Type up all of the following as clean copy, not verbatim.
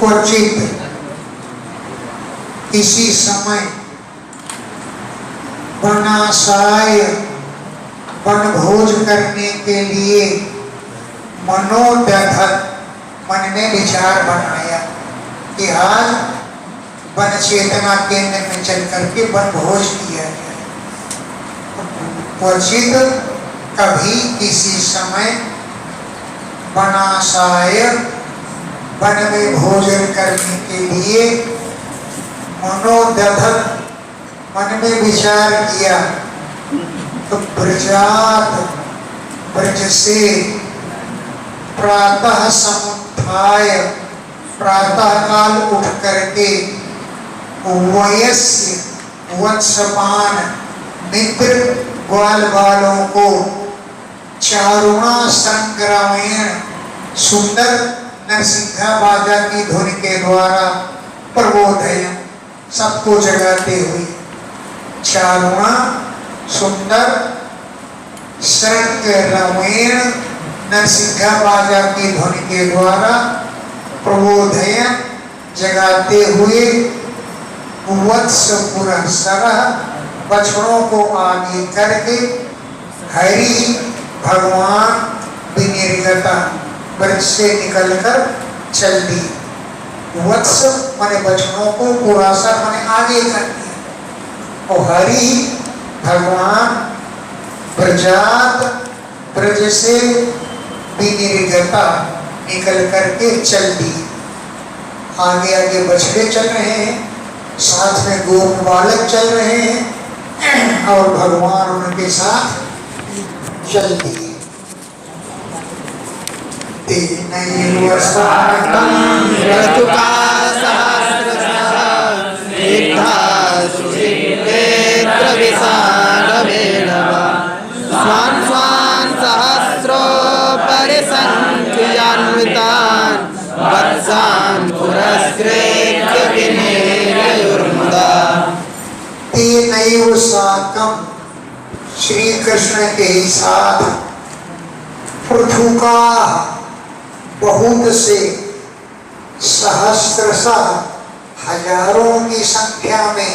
क्वचित इसी समय वनाशाय वनभोज करने के लिए मनोदधत मन ने विचार बनाया कि आज वन चेतना केंद्र में चल करके वनभोज किया जाए। क्वचित कभी किसी समय वनाशाय वन में भोजन करने के लिए मनोदधत मन में विचार किया तो ब्रजात ब्रज से प्रातः समुत्थाय प्रातः काल उठ करके वयस्य वत्सपान मित्र ग्वाल वालों को चारुणा संग्रामेण सुंदर नरसिंहा बाजा की धुन के द्वारा प्रबोधयन सबको जगाते हुए चारुणा सुंदर संग्रामेण नरसिंहा बाजा की धुन के द्वारा प्रबोधयन जगाते हुए वत्स पुरस्सरः बछड़ों को आगे करके हरि भगवान विनिर्गता ब्रज से निकलकर चल दी। वत्स माने बछड़ों को, पुरासा माने आगे कर दिया और हरि भगवान ब्रजात ब्रज से विनिर्गता निकल करके चल दी। आगे आगे बछड़े चल रहे हैं, साथ में गोप बालक चल रहे हैं और भगवान उनके साथ चल दिए। तेनैव साकं ऋतुका सहस्रशः स्निग्धासु नेत्रविशालवेणवा स्वान् स्वान् सहस्रोपरिसङ्ख्यान्वितान् वत्सान् पुरस्कृत्य विनिर्ययुर्मुदा। तेनैव साकं श्री कृष्ण के साथ पृथुका बहुत से सहस्रशः हजारों की संख्या में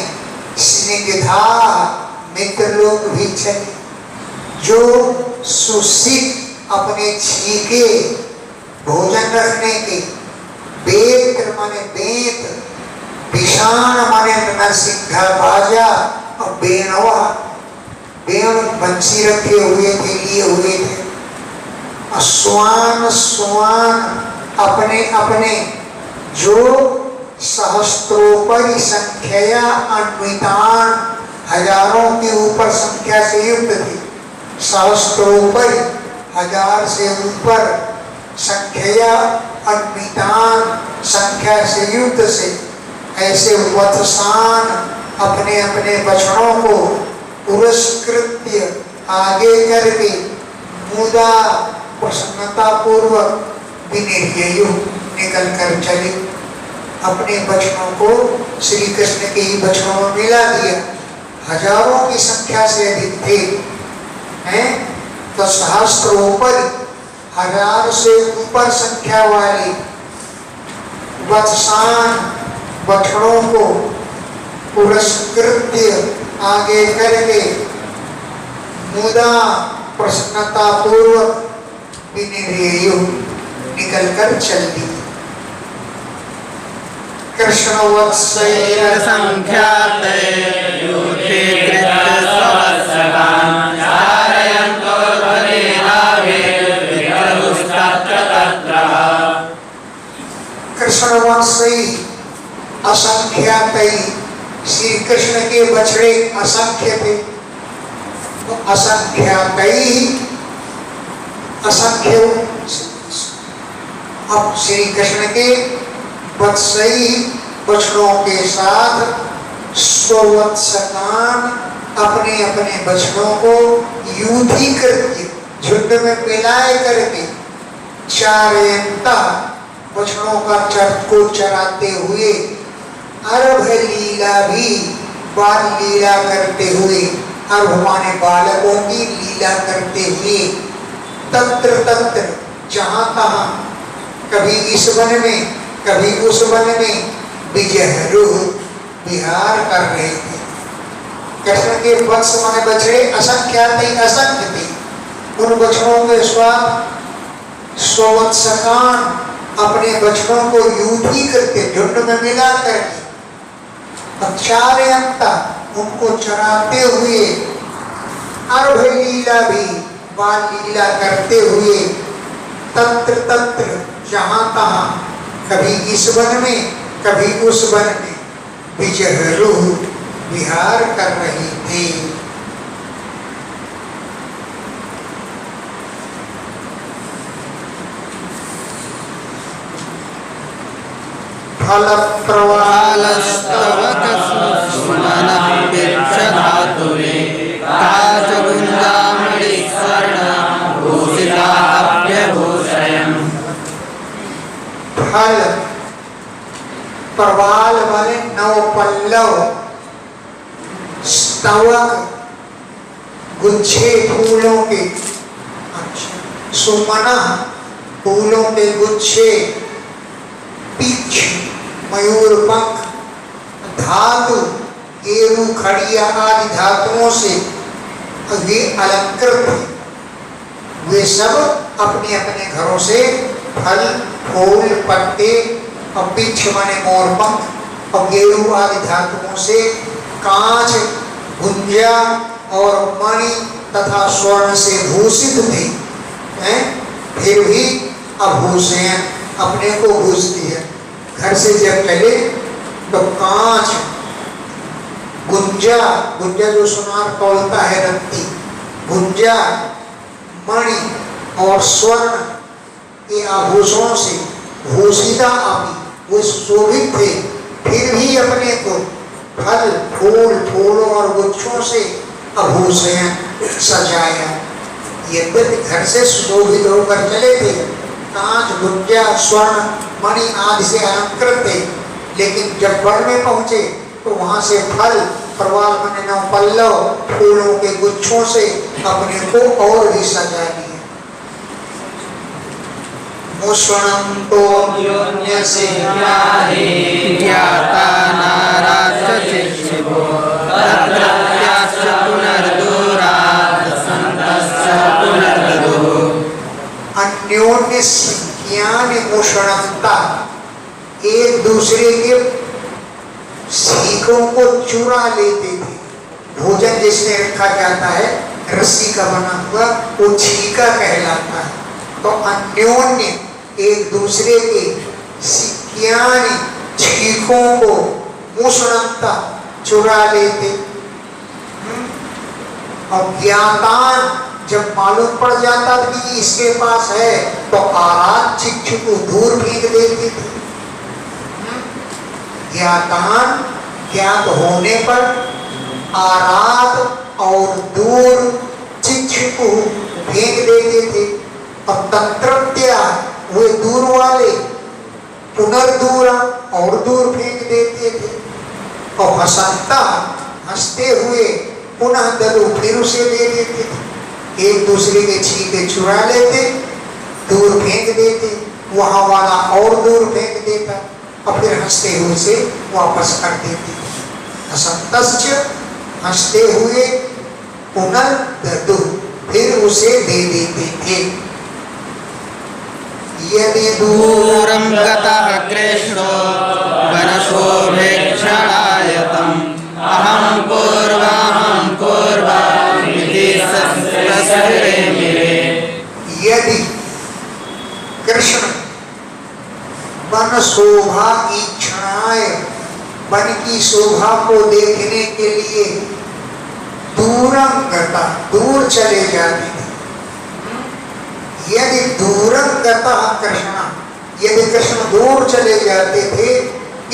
स्निग्धा मित्र लोग भी चले जो सुसिक अपने छीके भोजन रखने के बेत माने बेत विषाण माने नरसिंहा बाजा और बेनवा बेण बंसी रखे हुए थे, लिए हुए थे। स्वान स्वान अपने अपने जो सहस्त्रोपरि संख्या अन्वितान हजारों के ऊपर संख्या से युक्त थे। सहस्त्रोपरि हजार से ऊपर संख्या अन्वितान संख्या से युक्त से ऐसे वत्सान अपने अपने बछड़ों को पुरस्कृत्य आगे करके मुदा प्रसन्नता पूर्वक विनिर्ययु निकल कर चले। अपने बछड़ों को श्री कृष्ण के ही बछड़ों में मिला दिया। हजारों की संख्या से अधिक थे हैं तो सहस्त्रोपरि हजार से ऊपर संख्या वाली वत्सान बछड़ों को पुरस्कृत्य आगे करके मुदा प्रसन्नता पूर्वक विनिर्ययु निकल कर चल दी। कृष्ण वत्सैर संख्याते यूथे कृत्य सहस्रकान् चारयन्तो ध्वनिनाभे विद्रुस्तत्र तत्रः। कृष्ण वत्सै असंख्यातै श्री कृष्ण के बछड़े असंख्य थे तो असंख्यातै असंख्य अब श्री कृष्ण के वत्सई बछड़ों के साथ स्ववत्सकान अपने अपने बछड़ों को युद्धि करके झुंड में मिलाए करके चारयंता बछड़ों का को चराते हुए अर्भ लीला भी बाल लीला करते हुए अर्भ माने बालकों की लीला करते हुए तंत्र तंत्र जहां तहां कभी इस वन में कभी उस वन में विजहरूह विहार कर रहे थे। कृष्ण के वत्स माने बछड़े असंख्य थे। उन बछड़ों में स्ववत्सकान अपने बछड़ों को युद्धि करके झुंड में मिला करके चारयंता उनको चराते हुए अर्भ लीला भी बाल लीला करते हुए तंत्र तंत्र जहां तहां कभी इस वन में कभी उस वन में विजहरूह विहार कर रही थी। फल प्रवालस्तव फल प्रवाल वाले नव पल्लव स्तवक गुच्छे फूलों के सुमना फूलों के गुच्छे पीछ मयूर पंख धातु एरू खड़िया आदि धातुओं से वे अलंकृत थे। वे सब अपने अपने घरों से फल फूल पत्ते और पीछ माने मोर पंख और गेरू आदि धातुओं से कांच गुंजा और मणि तथा स्वर्ण से भूषित थे। फिर भी अभूषण अपने को भूषती है। घर से जब चले तो कांच गुंजा गुंजा जो सुनार तोलता है रत्ती गुंजा मणि और स्वर्ण ये आभूषणों से भूषिता आदि वो शोभित थे। फिर भी अपने को फल फूल फूलों और गुच्छों से आभूषण सजाया। यद्यपि घर से सुशोभित होकर चले थे कांच गुंजा स्वर्ण मणि आदि से अलंकृत थे, लेकिन जब वन में पहुंचे तो वहां से फल प्रवाल माने नव पल्लव फूलों के गुच्छों से अपने को और भी सजा लिया। मुष्णं तो अन्योन्यस्य ज्ञाता नाराजते शिवो तत्रत्याश्च पुनर्दूरात् सन्तस्य पुनर्दूः। अन्योन्य ज्ञान मुष्णता एक दूसरे के सीखों को चुरा लेते थे। भोजन जिसमें रखा जाता है रस्सी का बना हुआ वो छीका कहलाता है। तो अन्योन्य एक दूसरे के छीकों को मुष्णता चुरा लेते। और ज्ञातान जब मालूम पड़ जाता था कि इसके पास है तो आराध चिक्ष को दूर फेंक देते थे। ज्ञातान ज्ञात होने पर आराध और दूर चिक्ष को फेंक देते थे। और तंत्रत्या वे दूर वाले पुनर्दूरा और दूर फेंक देते थे। और हंसता हंसते हुए पुनः दलु फिर उसे दे देते थे। एक दूसरे के छीके चुरा लेते दूर फेंक देते, वहां वाला और दूर फेंक देता और फिर हंसते हुए से वापस कर देते। हंसतस्य हंसते हुए पुनर्दलु फिर उसे दे देते थे। यदि दूरं गतः कृष्णो वनशोभेक्षणायतम् अहं पूर्वा इति सस्ते मिले। यदि कृष्ण वन शोभा ईक्षणाय वन की शोभा को देखने के लिए दूरं गता दूर चले जाते थे। यदि दूरं गतः कृष्ण यदि कृष्ण दूर चले जाते थे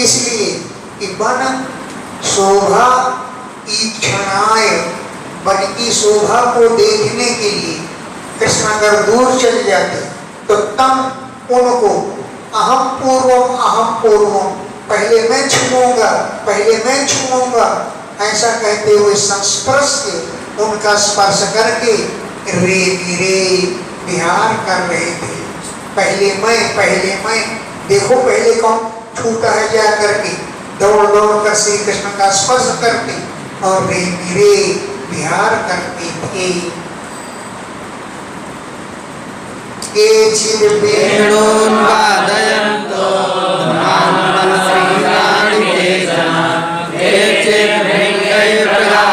इसलिए कि वन शोभा ईक्षणाय वन की शोभा को देखने के लिए कृष्ण अगर दूर चले जाते तो तब उनको अहम पूर्वम, पहले मैं छूऊंगा ऐसा कहते हुए संस्पर्श के उनका स्पर्श करके रे मेरे विहार कर रहे थे। पहले मैं देखो पहले कौन छूता है जा करके, दौड़ कर श्री कृष्ण का स्पर्श करते और रे मेरे विहार करते थे। केचित् वेणुं वादयन्तो नादश्रृङ्गारि केचन, केचित् भृङ्गैर्गायन्तः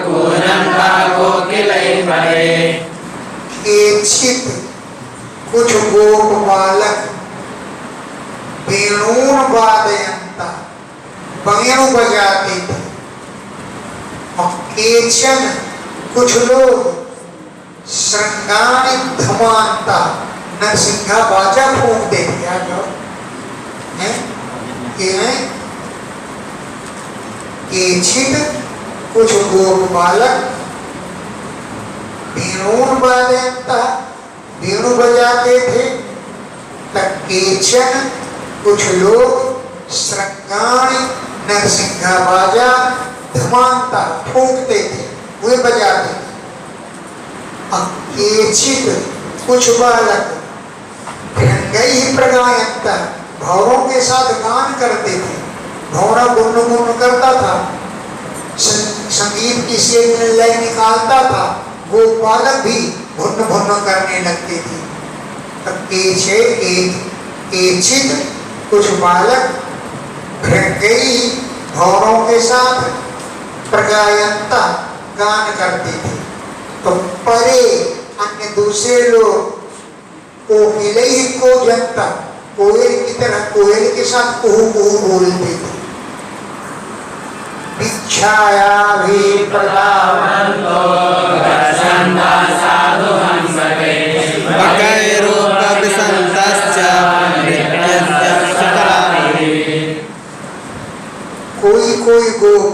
कूजन्तः कोकिलैर्वरे। केचित् कुछ गोप बालक वेणुं वादयन्तः वेणु बजाते थे, और केचन कुछ लोग श्रृंगारि धमांता नरसिंहा बाजा फूंकते थे। केचित् कुछ गोप बालक वेणुं वादयन्तः वेणु बजाते थे, केचन कुछ लोग श्रृंगारि नरसिंहा बाजा धमांता फूंकते थे, वे बजाते थे। केचित् कुछ बालक भृंगैः प्रगायन्तः भौरों के साथ गान करते थे। भौरा गुन करता था, संगीत की से लय निकालता था, वो बालक भी भुन करने लगते थे। केचित् कुछ बालक भृंगैः भौरों के साथ प्रगायन्तः गान करते थे। तो परे अन्य दूसरे लोग कोकिलैः कूजन्तः कोयल की तरह कोयल के साथ कुहू कुहू बोलते थे। भिक्षायाभि प्रदावन्तो गच्छन्तः साधुहंसकैः, बकैरुपविशन्तश्च नृत्यश्च कलाभिः। कोई गोप,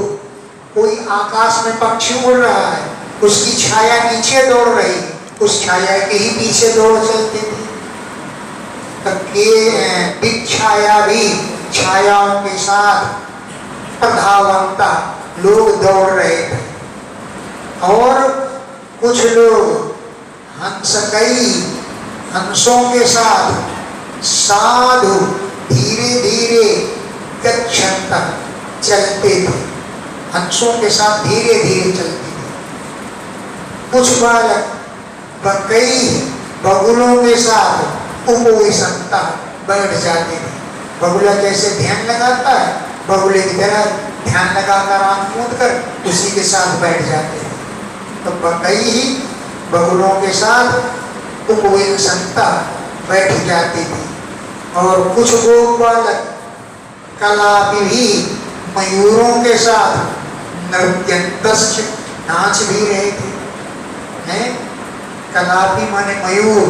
कोई आकाश में पक्षी उड़ रहा है, उसकी छाया नीचे दौड़ रही, उस छाया के ही पीछे दौड़ चलते थे। भिक्षाया भी छायाओं के साथ प्रधावंता लोग दौड़ रहे थे। और कुछ लोग हंसों के साथ साधु धीरे गच्छन्तः चलते थे, हंसों के साथ धीरे चलते थे। कुछ बालक बगुलों के साथ उपविशन्तः बैठ जाते थे। बगुला जैसे ध्यान लगाता है, बगुले की तरह ध्यान लगाकर आंख मूंद कर उसी के साथ बैठ जाते थे। तो बगुलों के साथ उपविशन्तः बैठ जाते थे। और कुछ गोप बालक कलापि भी मयूरों के साथ नृत्यन्तश्च नाच भी रहे थे। कलापि माने मयूर,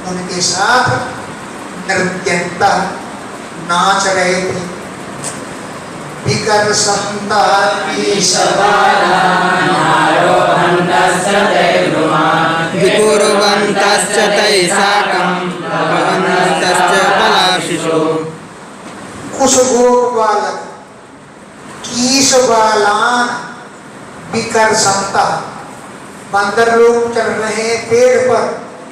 उनके साथ नृत्यन्तः नाच रहे थे। विकर्षन्तः ईशवानारोहन्तश्च तैर्गुमान्, विकुर्वन्तश्च तैः साकं भवन्तश्च बलाशिषु। कुछ गोप बालक कीशबालान विकर्षन्तः, बंदर लोग चढ़ रहे हैं पेड़ पर,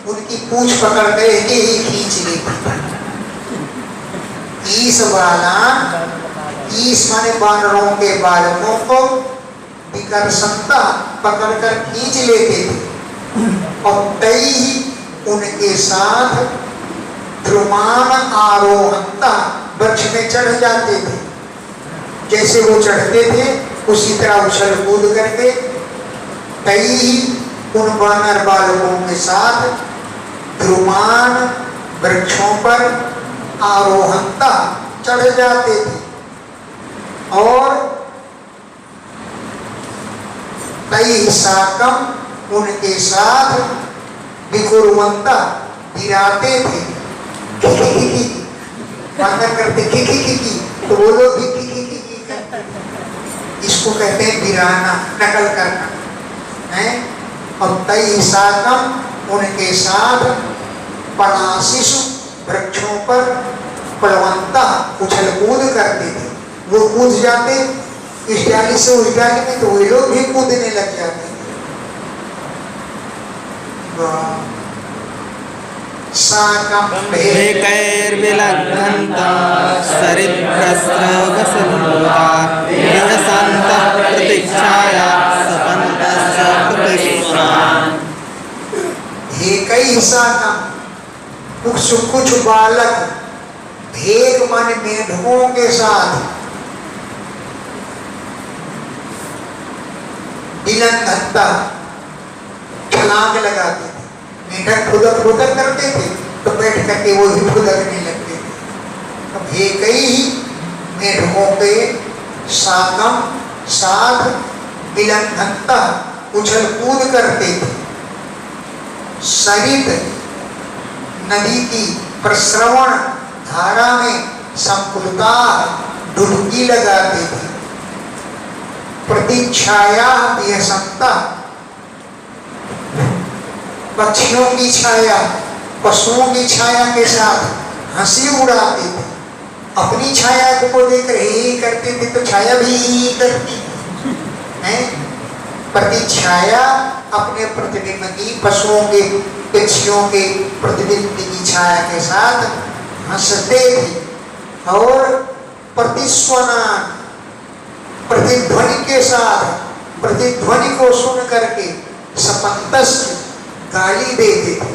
उनकी पूंछ पकड़ के ही खींच लेती। कीशबालान, कीश माने बानरों के बालकों को, विकर्षन्तः पकड़कर खींच लेते थे। और तैः उनके साथ ध्रुमान आरोहन्तः वृक्ष में चढ़ जाते थे। जैसे वो चढ़ते थे उसी तरह उछल कूद करके तैः उन वानर बालकों के साथ ध्रुमान वृक्षों पर आरोहन्तः चढ़ जाते थे। और तैः साकं उनके साथ विकुर्वन्तः गिराते थे। वानर करते की तो वो लोग भी की करते। इसको कहते हैं गिराना, नकल करना। अब तई साकम उनके साथ पलाशिशु वृक्षों पर पलवंता उछल कूद करते थे। वो कूद जाते इस डाली से उस डाली में, तो वे लोग भी कूदने लग जाते थे। साकं भेकैर्विलग्नन्तं सरित्प्रस्रवसन्नुता निवसन्तः प्रतीक्षाया सपन्तश्च कृतस्वरान्। भेकैः साकं, कुछ बालक भेक मन मेढकों के साथ विलग्नता छलांग लगाते थे। मेढक फुदक फुदक करते थे तो बैठ करके वो ही फुदकने लगते थे। तो भेकई ही मेढकों के साकम साथ विलग्नता उछल कूद करते थे। सरित नदी की प्रस्रवण धारा में संकुलता डुबकी लगाते थे। प्रतीक्षाया व्यसनता, पक्षियों की छाया पशुओं की छाया के साथ हंसी उड़ाते थे। अपनी छाया को देकर ही करते थे तो छाया भी ही करती है। प्रतिछाया अपने प्रतिबिंब की पशुओं के पक्षियों के प्रतिबिंब की छाया के साथ हंसते थे। और प्रतिस्वना प्रतिध्वनि के साथ प्रतिध्वनि को सुन करके सपंतस गाली देते थे।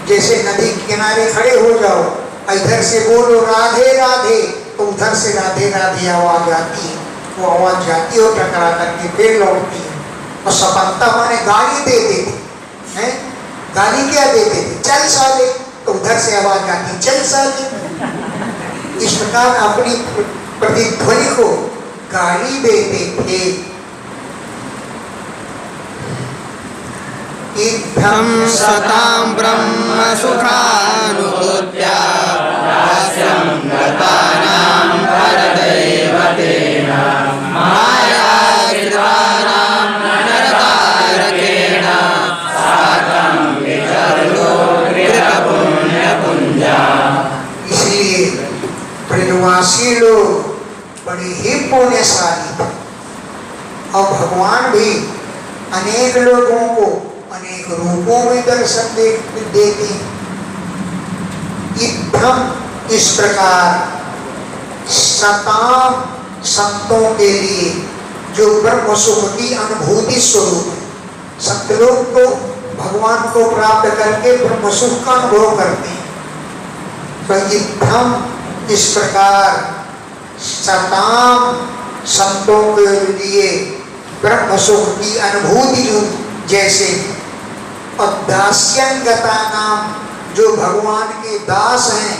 जैसे नदी के किनारे खड़े हो जाओ, इधर से बोलो राधे राधे तो उधर से राधे राधे आवाज आती है। वो आवाज जाती है और टकरा करके फिर लौटती है। और सपंता माने गाली देते थे। हैं? गाली क्या देते थे? चल साले, तो उधर से आवाज आती चल साले। इस प्रकार अपनी प्रतिध्वनि को गाली देते थे। इत्थं सतां ब्रह्म सुखानुभूत्या हास्यं गतानां परदैवतेन मायाकृतानां नरतारकेण साकं विचरलो कृतपुण्यपुञ्जा। इसलिए ब्रजवासी लोग बड़े ही पुण्यशाली थे। और भगवान भी अनेक लोगों को अनेक रूपों में दर्शन देते हैं। इत्थम इस प्रकार सताम संतों के लिए जो ब्रह्म सुख की अनुभूति स्वरूप है। संत लोग तो भगवान को प्राप्त करके ब्रह्म सुख का अनुभव करते हैं। तो इत्थम इस प्रकार सताम संतों के लिए ब्रह्म सुख की अनुभूति जो जैसे और दास्यंगता नाम जो भगवान के दास हैं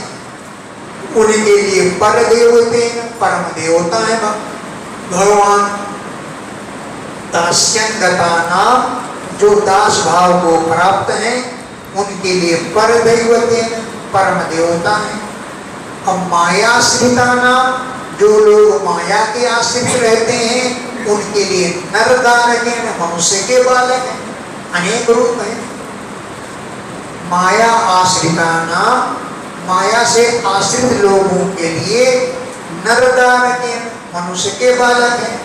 उनके लिए पर देवते परम देवता है भगवान। दास्यंगता नाम जो दास भाव को प्राप्त हैं उनके लिए पर देवते परम देवता है। अब मायाश्रिता नाम जो लोग माया के आश्रित रहते हैं उनके लिए नरदानक मनुष्य के बालक हैं। अनेक रूप है। माया आश्रिता नाम माया से आश्रित लोगों के लिए नरदानक मनुष्य के बालक हैं।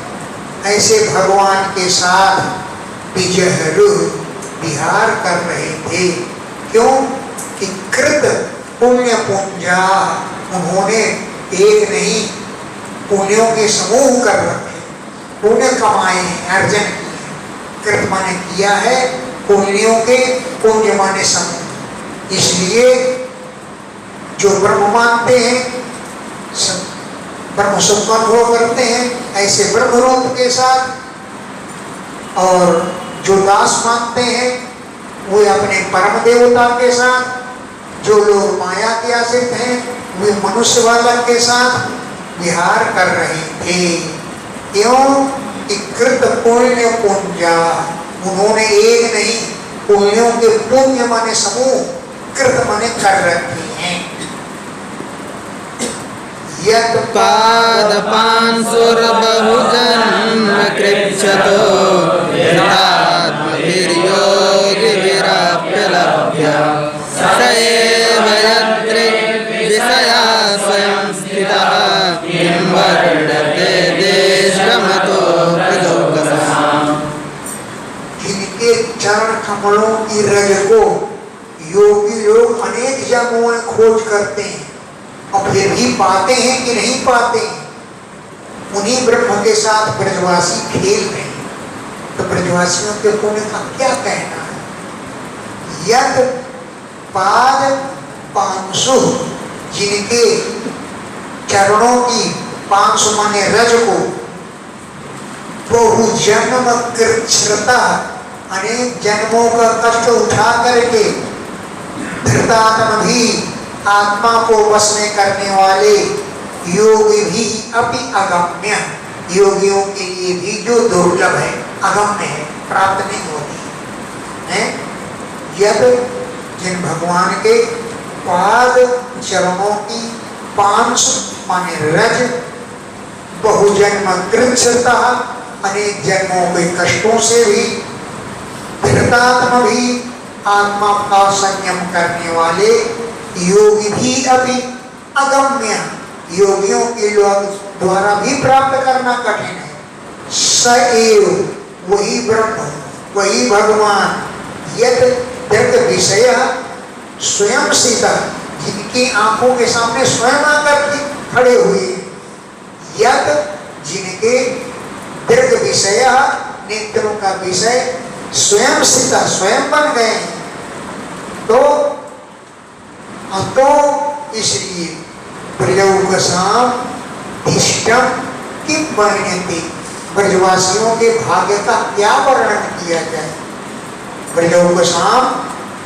ऐसे भगवान के साथ विजहरू विहार कर रहे थे। क्यों कि कृत पुण्य पुंजा उन्होंने एक नहीं पुण्यों के समूह कर रखे, पुण्य कमाए हैं, अर्जन किए। कृत माने किया है, पुण्यों के पुण्य माने समूह। इसलिए जो ब्रह्म मानते हैं ब्रह्म सुख का अनुभव करते हैं ऐसे ब्रह्म रूप के साथ, और जो दास मानते हैं वे अपने परम देवता के साथ, जो लोग माया के आश्रित हैं वे मनुष्य बालक के साथ विहार कर रहे थे। क्यों कि कृत पुण्य पुंजा उन्होंने एक नहीं पुण्यों के पुण्य माने समूह कृत माने कर रखे हैं। पादपांसुरबहुजन्म कृच्छतो यथात्मभिर्यो चरण कमलों की रज को योगी लोग अनेक जन्मों में खोज करते हैं और फिर भी पाते हैं कि नहीं पाते हैं। उन्हीं ब्रह्म के साथ ब्रजवासी खेल रहे हैं, तो ब्रजवासियों के पुण्य का क्या कहना है। यद पाद पांसु, जिनके चरणों की पांसु माने रज को बहु जन्म कृच्छ्रता, अनेक जन्मों का कष्ट उठा करके धृतात्म भी आत्मा को वश में करने वाले योगी भी अपि अगम्य, योगियों के लिए भी जो दुर्लभ है, अगम्य है, प्राप्त नहीं होती है। यद, जिन भगवान के पाद चरणों की पांच माने रज बहुजन्म कृच्छ्रता, अनेक जन्मों के कष्टों से भी धृतात्म भी आत्मा का संयम करने वाले योगी भी अभी अगम्य, योगियों के द्वारा भी प्राप्त करना कठिन है। स एव, वही ब्रह्म, वही भगवान, यद जग विषय स्वयं सीता, जिनकी आंखों के सामने स्वयं आकर खड़े हुए, यद जिनके दीर्घ विषय नेत्रों का विषय स्वयं सीता, स्वयं बन गए, तो इसलिए ब्रजौकसाम धिष्टम किम वर्ण्यते, ब्रजवासियों के भाग्य का क्या वर्णन किया जाए। ब्रजौकसाम,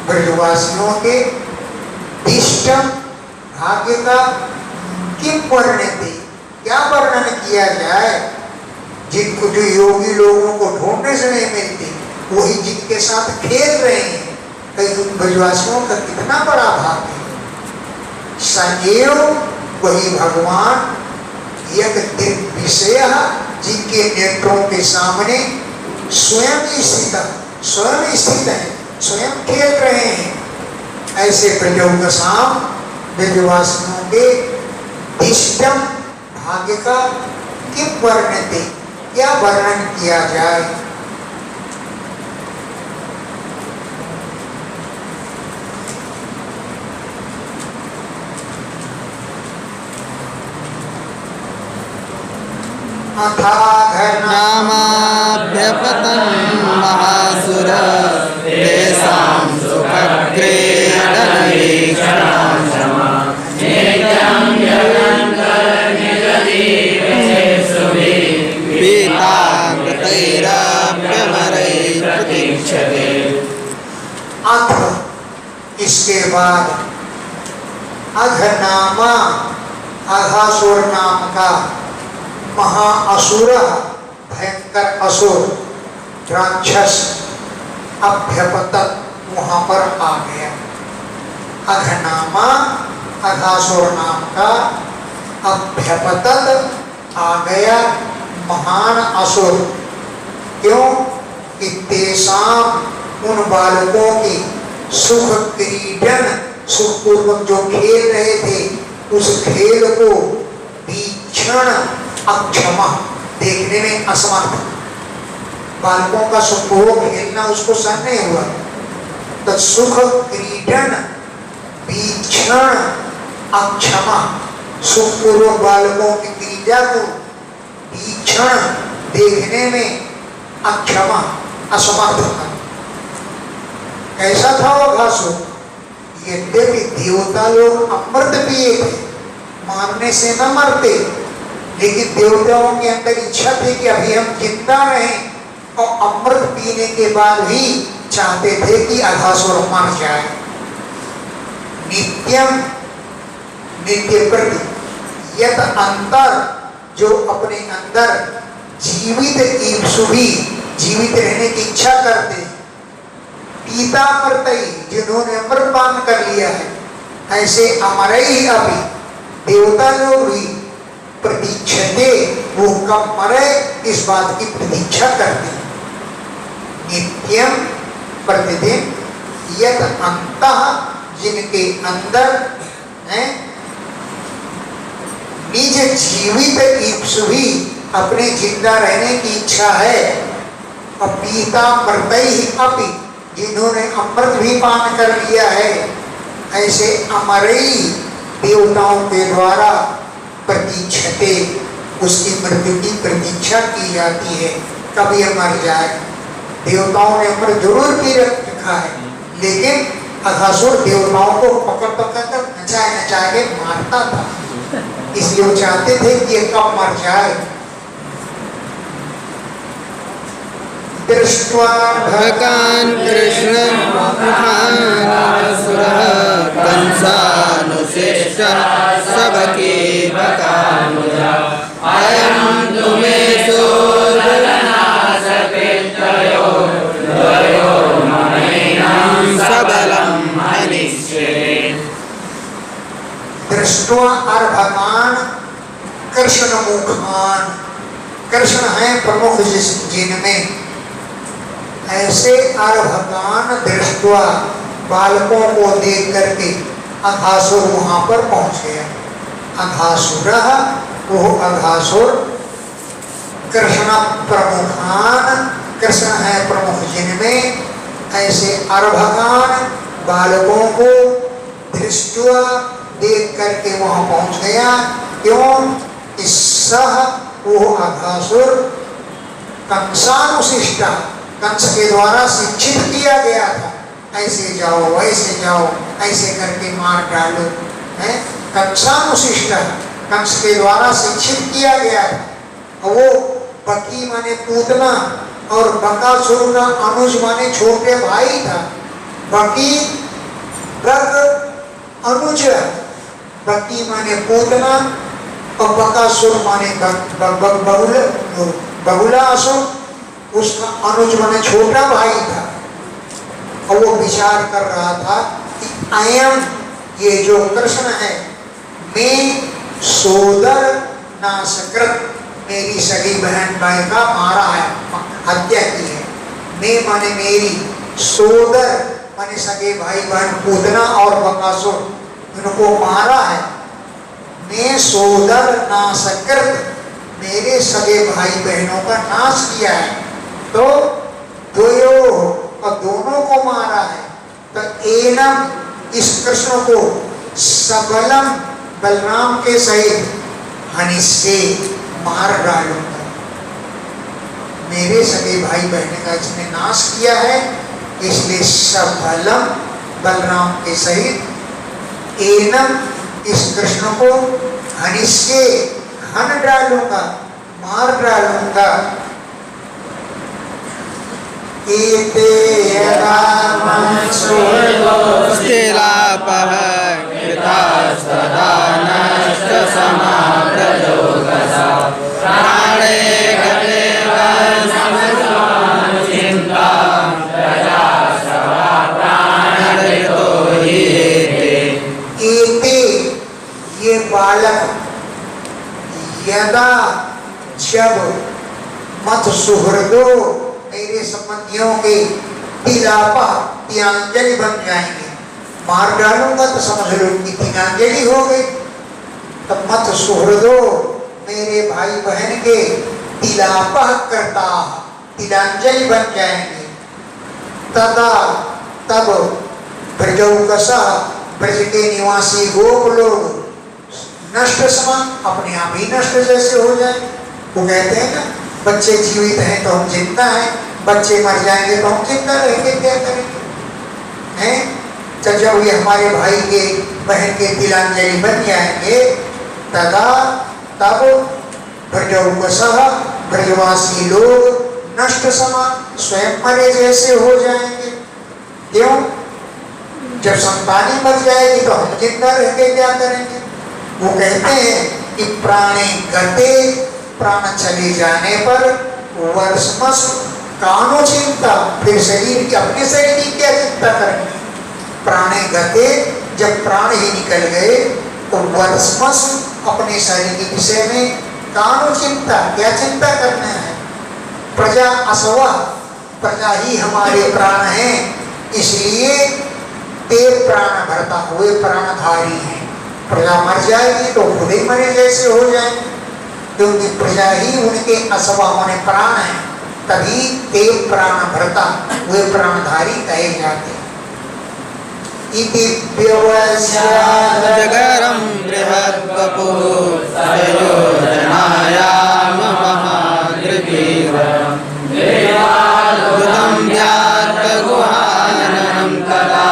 ब्रजवासियों के धिष्टम भाग्य का किम वर्ण्यते, क्या वर्णन किया जाए। जिनको जो योगी लोगों को ढूंढने से नहीं मिलते, वही जिनके साथ खेल रहे हैं, कई ब्रजवासियों का कितना बड़ा भाग्य है। सदैव, वही भगवान, यद विषय, जिनके नेत्रों के सामने स्वयं स्थित है, स्वयं खेल रहे हैं, ऐसे ब्रजौकसाम, ब्रजवासियों के इष्टम भाग्य का किम वर्णते, क्या वर्णन किया जाए। नामाभ्यपतन् महासुर तेषां सुखक्रीडनवीक्षणं पीतांगतैराभ्यमरैः प्रतीक्षते। अथ, इसके बाद अघनामा, अघासुर नाम का महाअसुर, भयंकर असुर राक्षस अभ्यपतत, वहां पर आ गया। अघनामा, अघासुर नाम का अभ्यपतत आ गया महान असुर। क्यों कि तेषाम, उन बालकों की सुख क्रीडन, सुखपूर्वक जो खेल रहे थे, उस खेल को वीक्षण अक्षमा, देखने में असमर्थ, बालकों का सुखपूर्वक खेलना उसको सहन नहीं हुआ, तो सुख क्रीडन वीक्षण अक्षमा, सुखपूर्वक बालकों की क्रीड़ा को वीक्षण देखने में अक्षमा, असमर्थ था। कैसा था वो घासुर। यद्यपि देवता लोग अमृत पिए थे, मारने से न मरते, लेकिन देवताओं के अंदर इच्छा थी कि अभी हम जिंदा रहें, और अमृत पीने के बाद भी चाहते थे कि अघासुर मर जाए। नित्यम, नित्य प्रति, यत अंतर, जो अपने अंदर जीवित ईप्सुभी, जीवित रहने की इच्छा करते, पीतामृतई, जिन्होंने अमृत पान कर लिया है, ऐसे अमरई अभी, देवता लोग भी प्रतीक्षते, वो कब मरे इस बात की प्रतीक्षा करते। नित्यम, प्रतिदिन, यत अंतः, जिनके अंदर है निज जीवित ईप्सुभी, अपने जिंदा रहने की इच्छा है, और पीतामृतई अपि, जिन्होंने अमृत भी पान कर लिया है, ऐसे अमरई देवताओं के द्वारा प्रतीक्षते, उसकी मृत्यु की प्रतीक्षा की जाती है, कब यह मर जाए। देवताओं ने अमृत जरूर पी रखा है, लेकिन अघासुर देवताओं को पकड़ पकड़ कर नचा नचा के मारता था, इसलिए वो चाहते थे कि ये कब मर जाए। दृष्ट्वा भगवान कृष्ण मुखानसुरः कंसानुशिष्टः सबके बकानुजा अयं तुमे सोदरनाशपेत्रयो द्वयो ममेनं सबलं हनिष्ये। दृष्ट्वा और भगवान कृष्ण मुखान, कृष्ण है प्रमुख जिनमें, ऐसे और भगवान दृष्टवा बालकों को देख करके अघासुर वहां पर पहुंच गया। अघासुर, वो अघासुर कृष्ण प्रमुखान, कृष्ण है प्रमुख जिनमें, ऐसे और भगवान बालकों को दृष्टवा देख करके वहां पहुंच गया। क्यों? इसह वो अघासुर कंसानुशिष्ट, कंस के द्वारा शिक्षित किया गया था, ऐसे जाओ वैसे जाओ, ऐसे करके मार डालो, है कंसानुशिष्ट, कंस के द्वारा शिक्षित किया गया था। वो बकी माने पूतना और बकासुर का अनुज माने छोटे भाई था। बकी बक अनुज, बकी माने पूतना और बकासुर माने बगुलासुर, उसका अनुज माने छोटा भाई था। और वो विचार कर रहा था कि अयम, ये जो कृष्ण है, मैं सोदर नाशकृत, मेरी सगी बहन भाई का मारा है, हत्या की है। मैं माने मेरी, सोदर माने सगे भाई बहन पूतना और बकासुर, इनको मारा है। मैं सोदर नाशकृत, मेरे सगे भाई बहनों का नाश किया है। तो द्वयो, और दोनों को मारा है। तो एनम, इस कृष्ण को सबलम, बलराम के सहित हनिष्ये, मार डालूंगा। मेरे सगे भाई बहन का इसने नाश किया है, इसलिए सबलम, बलराम के सहित एनम, इस कृष्ण को हनिष्ये, हन डालूंगा, मार डालूंगा। स्थिरापः कृता सदा नष्ट समाप्रजोगसा प्राणे गते चिंता प्रजा सभा प्राणतो हि एते, ये बालक यदा जब मत सुहृदो, मेरे संबंधियों के तिलापा, तिलांजलि बन जाएंगे। मार डालूंगा तो समझ लो कि तिलांजलि हो गई। तब मत सुहृदो, मेरे भाई बहन के तिलापा करता, तिलांजलि बन जाएंगे। तदा, तब ब्रजौकसा, ब्रज के निवासी गोप लोग नष्ट समान, अपने आप ही नष्ट जैसे हो जाए। वो कहते हैं ना, बच्चे जीवित हैं तो हम जिंदा हैं, बच्चे मर जाएंगे तो हम जिंदा रहेंगे, क्या करेंगे, हैं? तो जब ये हमारे भाई के बहन के तिलांजलि बन जाएंगे, तदा, तब ब्रजौकसः, ब्रजवासी लोग नष्ट समान, स्वयं मरे जैसे हो जाएंगे। क्यों? जब संतानी मर जाएगी तो हम जिंदा रह के क्या करेंगे? वो कहते हैं कि प्राणे गते, प्राण चले जाने पर वर्षमस कानो चिंता, फिर शरीर की, अपने शरीर की क्या चिंता करेंगे? प्राणे गते, जब प्राण ही निकल गए तो वर्षमस, अपने शरीर के विषय में कानो चिंता, क्या चिंता करना है? प्रजा असवा, प्रजा ही हमारे प्राण हैं, इसलिए ते प्राण भरता हुए प्राणधारी हैं। प्रजा मर जाएगी तो खुद ही मरे जैसे हो जाएंगे, क्योंकि प्रजा ही उनके असवा होने प्राण है। तभी ते प्राण भरता, वे प्राणधारी कहे जाते। इति व्यवस्याद जगरं बृहद्वपु सयोजनायाम महाद्रिवीरं देवाद्भुतं व्यात्तगुहाननं कला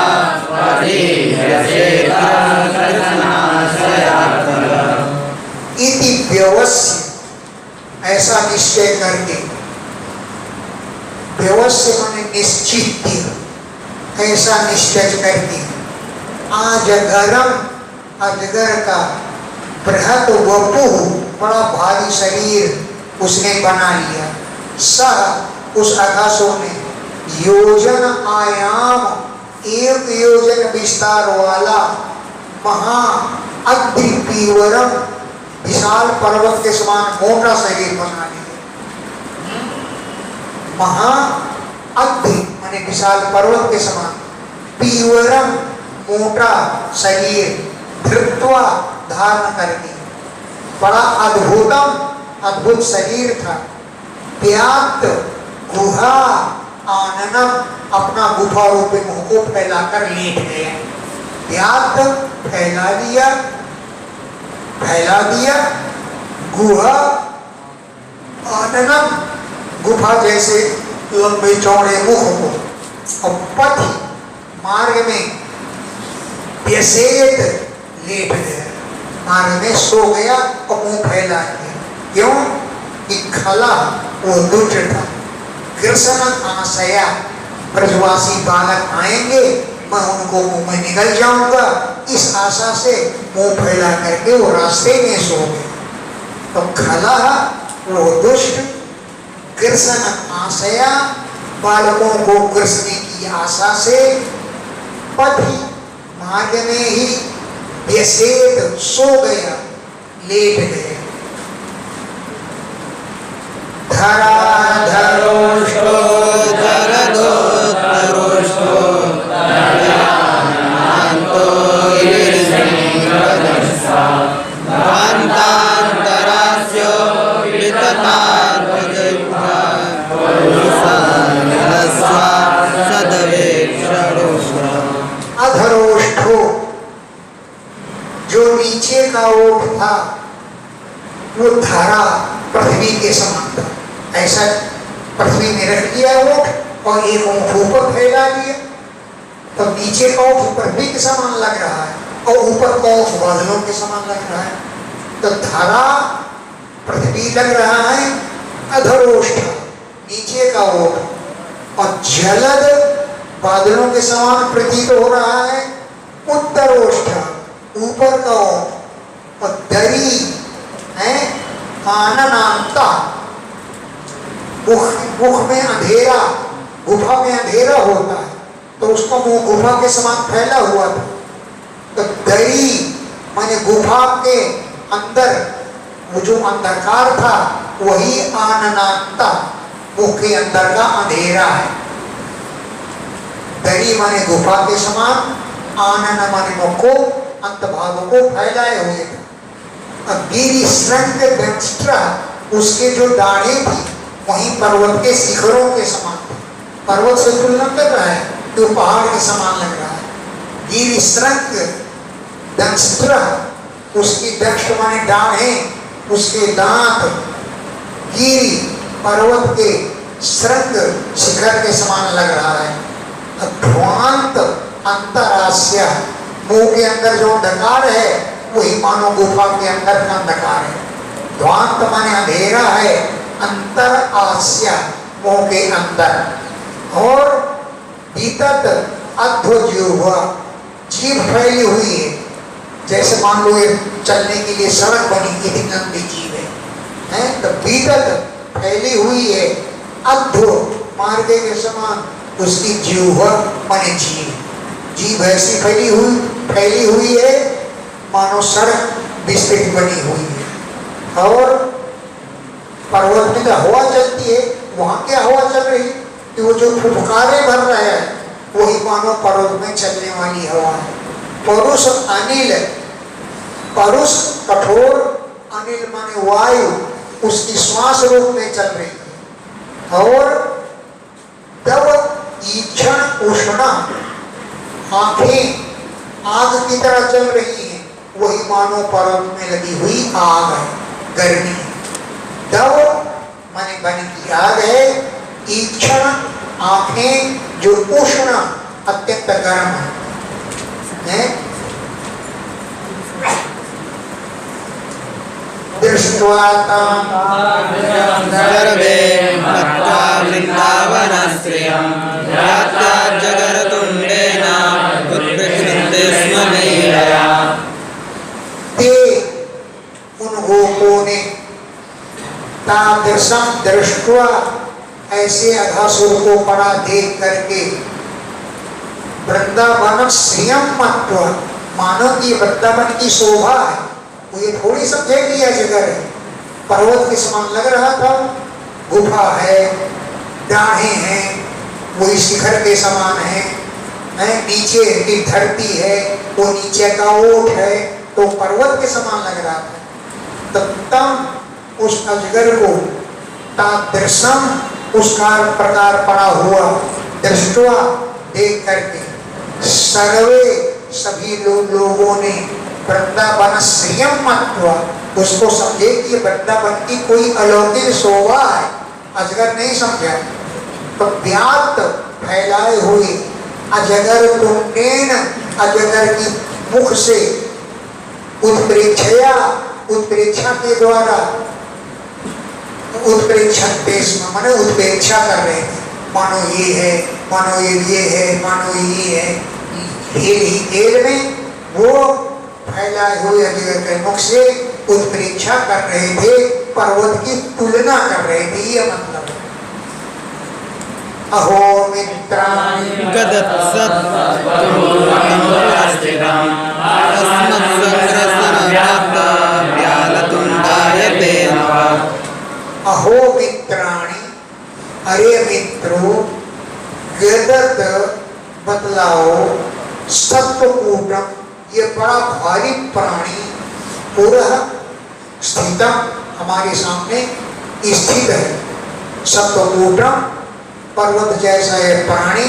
इति व्यवस्य, ऐसा निश्चय करके, व्यवस्य माने निश्चित, ऐसा निश्चय करके, अजगरम, अजगर का बृहत वपु, बड़ा भारी शरीर उसने बना लिया। सह, उस आकाशों में योजन आयाम, 1 योजन विस्तार वाला महा अद्रिपीवरम, विशाल पर्वत के समान मोटा शरीर बना लिया। महा अद्रि माने विशाल पर्वत के समान, पीवरम मोटा शरीर, धृत्वा धारण करके, बड़ा अद्भुत शरीर था। व्याप्त गुहा आननम, अपना गुफा रूपी मुख को फैलाकर लेट गया। व्याप्त फैला दिया, गुहा आननम, गुफा जैसे लंबे चौड़े मुख को, और पथि मार्ग में व्यसेत लेट गया, मार्ग में सो गया और मुंह फैला दिया। क्यों? कि खला वो दुष्ट था। कृष्ण आशया, ब्रजवासी बालक आएंगे, मैं उनको मुंह में निगल जाऊंगा, इस आशा से मुंह फैला करके वो रास्ते में सो गए। तो खला वो दुष्ट, कृष्ण आशया, बालकों को कृष्ण की आशा से, पथि मार्ग में ही व्यसेत सो गया, लेट गया। धराधरोष्टो जरदोत्तरोष्टो दयानन्तो गिरिशृङ्गदर्शा भान्तान्तरास्यो विततार्पजैर्भा पुरुषानलस्वा सदवेक्षरोष्टो। अधरोष्ठो, जो नीचे का ओठ था वो धरा पृथ्वी के समान था। ऐसा पृथ्वी में रख दिया ओठ और एक ओठ ऊपर फैला लिया, तो नीचे का ओठ पृथ्वी के समान लग रहा है और ऊपर का ओठ बादलों के समान लग रहा है। तो धरा पृथ्वी लग रहा है, अधरोष्ठ नीचे का ओठ, और जलद बादलों के समान प्रतीत हो रहा है, उत्तरोष्ठ ऊपर का ओठ, और दरी है आननांता, मुख में अंधेरा, गुफा में अंधेरा होता है तो उसका मुंह गुफा के समान फैला हुआ था। तो दरी माने गुफा के अंदर वो जो अंधकार था वही आननांता, मुख के अंदर का अंधेरा है। दरी माने गुफा के समान, आनन माने मुख को, अंत भागों को फैलाए हुए थे। गिरि श्रृंग दंष्ट्रा, उसके जो दाढ़े थी वहीं पर्वत के शिखरों के समान थे। पर्वत से तुलना कर रहा है तो पहाड़ के समान लग रहा है। गिरि श्रृंग दंष्ट्रा, उसकी दंष्ट माने दाढ़े, उसके दांत, गिरि पर्वत के श्रृंग शिखर के समान लग रहा है। ध्वांत अंतरास्य, मुंह के अंदर जो अंधकार है वही मानो गुफा के अंदर का अंधकार है। ध्वांत माने अंधेरा है, अंतर आस्या मुंह के अंदर, और भीतर अध्वजीव, जीभ फैली हुई है, जैसे मान लो चलने के लिए सड़क बनी, इतनी लंबी जीभ है, तो भीतर फैली हुई है, अध्व मार्गे के समान उसकी जीव माने जीभ, जीभ ऐसी फैली हुई है मानो सड़क विस्तृत बनी हुई है। और पर्वत में जो हवा चलती है, वहां क्या हवा चल रही कि वो जो फुफकारे भर रहे हैं वही मानो पर्वत में चलने वाली हवा है। परुष अनिल, परुष कठोर, अनिल माने वायु, उसकी श्वास रूप में चल रही है। और तब ईक्षण उष्ण आंखें आग की तरह चल रही हैं, वही मानो पर्वत में लगी हुई आग है, गर्मी। तब माने बन की आग है, ईक्षण आंखें जो उष्ण अत्यंत गर्म है। दृष्ट्वा सर्वे मत्वा वृन्दावनस्त्रियं यात्रा जगरतुण्डेन उत्प्रकृते स्म लीलया। ते उन गोपों ने तादृशं दृष्ट्वा ऐसे अघासुर को पड़ा देख करके वृंदावन श्रियम मत्वा, मानो की वृंदावन की शोभा है, वो ये थोड़ी समझे कि यह जगह है, पर्वत के समान लग रहा था। गुफा है, डाढ़े हैं, वही शिखर के समान है, नीचे की धरती है, वो नीचे का ओट है, तो पर्वत के समान लग रहा था। तब उस अजगर को तादृशम उसका प्रकार पड़ा हुआ दृष्टवा देख करके सर्वे सभी लोगों ने वृंदावन श्रियम मत्वा, उसको समझे कि वृंदावन की कोई अलौकिक शोभा है, अजगर नहीं समझा। तो व्याप्त फैलाए हुए अजगर तुंडेन, अजगर की मुख से उत्प्रेक्षया, उत्प्रेक्षा के द्वारा, उत्प्रेक्षते स्म माने उत्प्रेक्षा कर रहे थे, मानो ये है, मानो ये है, मानो ये है। खेल ही खेल में वो फैलाए हुए अजगर के मुख से उत्प्रेक्षा कर रहे थे, पर्वत की तुलना कर रहे थे, ये मतलब। अहो मित्राणि अहो मित्राणि, अरे मित्रों, गदत बतलाओ, सत्वकूटम, ये बड़ा भारी प्राणी पूरा स्थितम हमारे सामने स्थित है। सत्वकूटम पर्वत जैसा है प्राणी,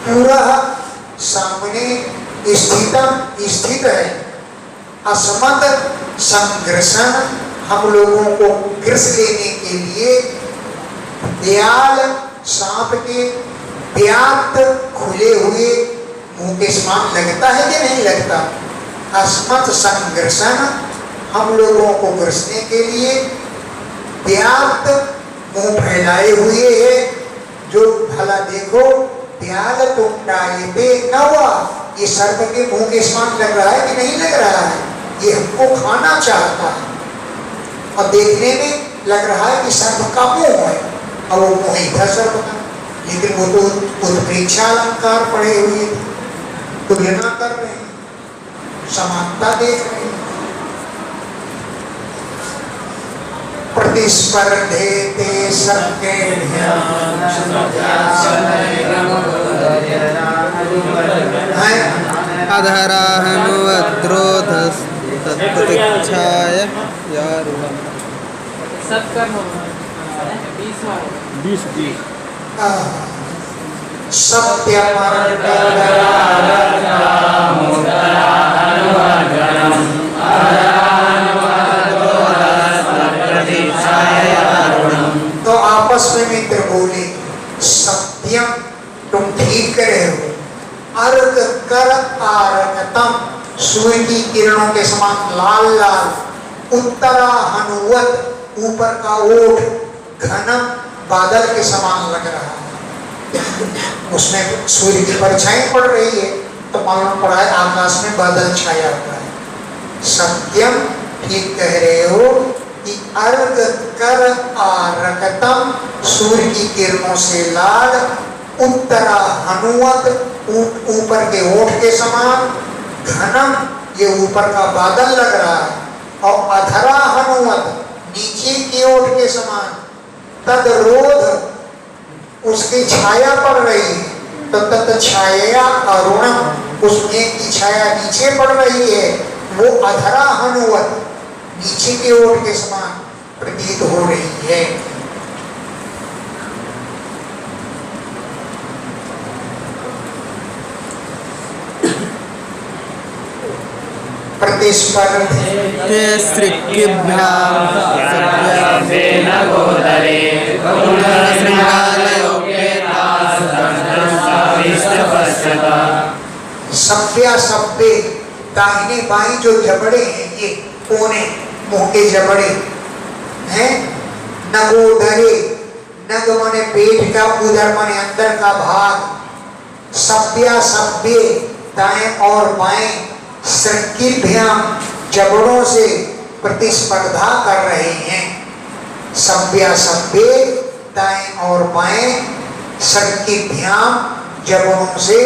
पूरा सामने स्थित है। अस्मद संघर्षण, हम लोगों को ग्रस लेने के लिए दयाल सांप के व्याप्त खुले हुए मुंह के समान लगता है कि नहीं लगता। अस्मत् संघर्षण, हम लोगों को ग्रसने के लिए व्याप्त मुंह फैलाए हुए है, जो भला देखो दयाल तुंडायते नवा, ये सर्प के मुंह के समान लग रहा है कि नहीं लग रहा है, ये हमको खाना चाहता है। और देखने में लग रहा है कि सर्प का मुंह है, और वो मुंह ही था सर्प का, लेकिन वो तो उत्प्रेक्षा अलंकार पड़े हुए थे, तुलना कर रहे हैं, समानता देख रहे हैं। प्रतिस्पर्धे ते अधराहनुवद्रोधस्तत्प्रतीक्षाय यारुणम्। तो आपस में मित्र बोले, सत्यम, तुम ठीक करे हो। अर्घ कर आरकतम, सूर्य की किरणों के समान लाल लाल, उत्तरा हनुवत, ऊपर का ओठ घनम, बादल के समान लग रहा है, उसमें सूर्य की परछाई पड़ रही है, तो मालूम पड़ा है आकाश में बादल छाया हुआ है। सत्यम, ठीक कह रहे हो कि अर्घ कर आरकतम, सूर्य की किरणों से लाल, उत्तरा हनुवत, ऊपर के ओठ के समान, घनम, ये ऊपर का बादल लग रहा है, और अधरा हनुवत, नीचे के ओठ के समान, तद रोध, उसकी छाया पड़ रही है, तो तद छाया अरुणम, उसमें की छाया नीचे पड़ रही है, वो अधरा हनुवत, नीचे के ओठ के समान प्रतीत हो रही है। प्रतिस्पर्धे सृक्किभ्यां सभ्येन गोदरे सभ्या सभ्य दाहिने बाएं जो जबड़े हैं ये कोने मुंह के जबड़े हैं, नगोदरे, नग माने पेट का, उदर माने अंदर का भाग, सभ्या सभ्य दाएं और बाएं, सृक्किभ्याम जबड़ों से प्रतिस्पर्धा कर रहे हैं। सभ्या सभ्य दाएं और बाएं, सृक्किभ्याम जबड़ों से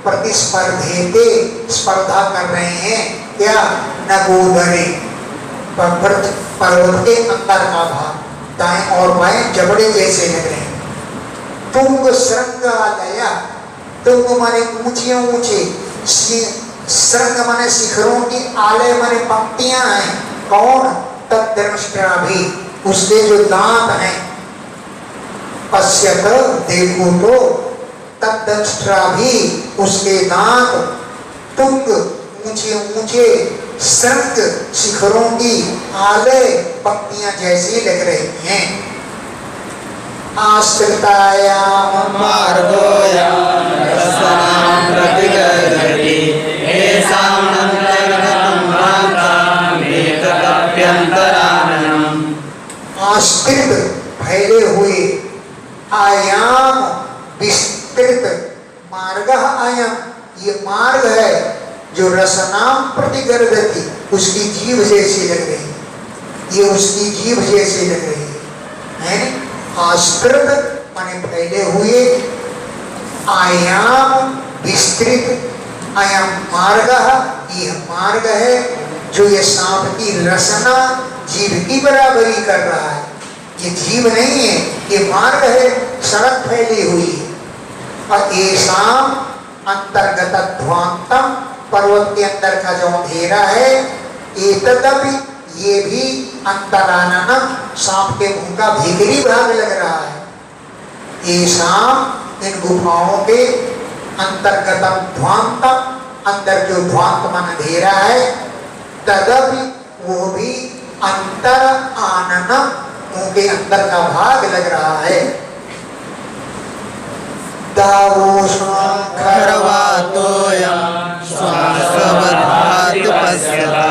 प्रतिस्पर्धेते स्पर्धा कर रहे हैं। क्या? नगोदरे, पर्वत के अंदर का भाग, दाएं और बाएं जबड़े जैसे लग रहे हैं। तुंग श्रृंगालया, तुंग माने ऊंचे ऊंचे, श्रृंग माने शिखरों की, आलय माने पंक्तियां हैं। कौन? तद्दंष्ट्रा भी, उसके जो दांत हैं। पश्यत, देखो तो, तद्दंष्ट्रा भी, उसके दांत, तुंग ऊंचे ऊंचे, श्रृंग शिखरों की, आलय पंक्तियां जैसी लग रही हैं। आश्रितायाम मार्गोऽयं रसनां प्रतिगच्छति येषाम् अन्तर्गतं भान्तमेतदप्यन्तराणम्। आश्रित फैले हुए, आयाम विस्तृत, मार्ग आयाम ये मार्ग है जो रसनाम प्रतिगर्दति उसकी जीभ जैसी लग रही है, ये उसकी जीभ जैसी लग रही है। आश्रित माने फैले हुए, आयाम विस्तृत, आयाम मार्ग, यह मार्ग है जो ये सांप की रसना जीभ की बराबरी कर रहा है। ये जीभ नहीं है, ये मार्ग है, सड़क फैली हुई है। और ये सांप अंतर्गत ध्वांतम, पर्वत के अंदर का जो अंधेरा है, एतदपि ये भी अंतराननम, सांप के मुंह का भीतरी भाग लग रहा है। ये सांप इन गुफाओं के अंतर्गतम ध्वांतम, अंदर जो ध्वांत मन अंधेरा है, तदपि वो भी अंतर आननम, मुंह के अंदर का भाग लग रहा है। खरवातोऽयं श्वासवद्भाति पश्यता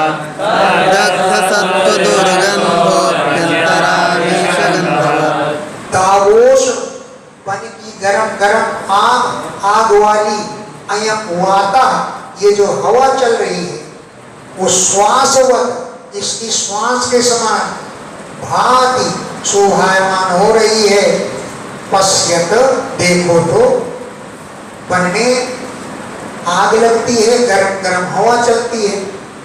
रक्तसत्त्वदुर्गन्धोऽभ्यन्तरामीशगन्धवत्। दावोस बन की गरम गरम आग, आग वाली, अयम वाता, ये जो हवा चल रही है वो श्वासवत, इसकी श्वास के समान, भांति शोभायमान हो रही है। पश्यत, देखो तो, वन में आग लगती है, गरम गरम हवा चलती है,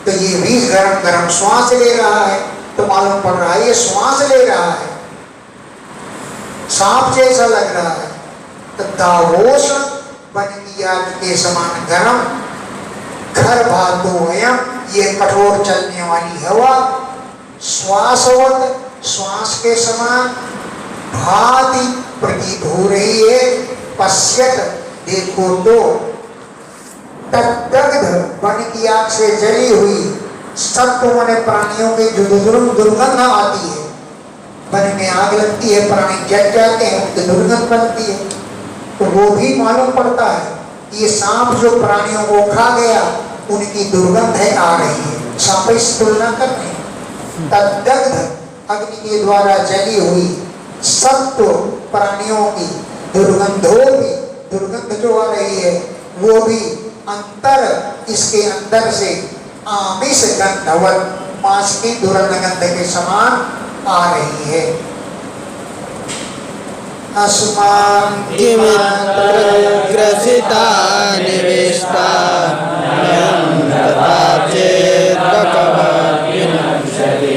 तो ये भी गरम गरम श्वास ले रहा है, तो मालूम पड़ रहा है ये श्वास ले रहा है, सांप जैसा लग रहा है। तो दावोस वन की आग के समान गरम, घर भातोयम, ये कठोर चलने वाली हवा, श्वासवत, श्वास के समान, भांति प्रतीत हो रही है। पश्यत, देखो तो, तद्दग्ध वन की आग से जली हुई, सत्व माने प्राणियों के जो दुर्गंध आती है, वन में आग लगती है, प्राणी जल जाते हैं, उनकी दुर्गंध बनती है, तो वो भी मालूम पड़ता है ये सांप जो प्राणियों को खा गया उनकी दुर्गंध है आ रही है। सांप से तुलना करते हैं। तद्दग्ध अग्नि के द्वारा जली हुई सत्व प्राणियों की दुर्गंधों की दुर्गंध जो आ रही है वो भी अंतर, इसके अंदर से आमिष गंधवत, मांस की दुर्गंध के समान आ रही है। अस्मान् ग्रसिता निवेष्टा तथा चेद्वकवद्विनश्यति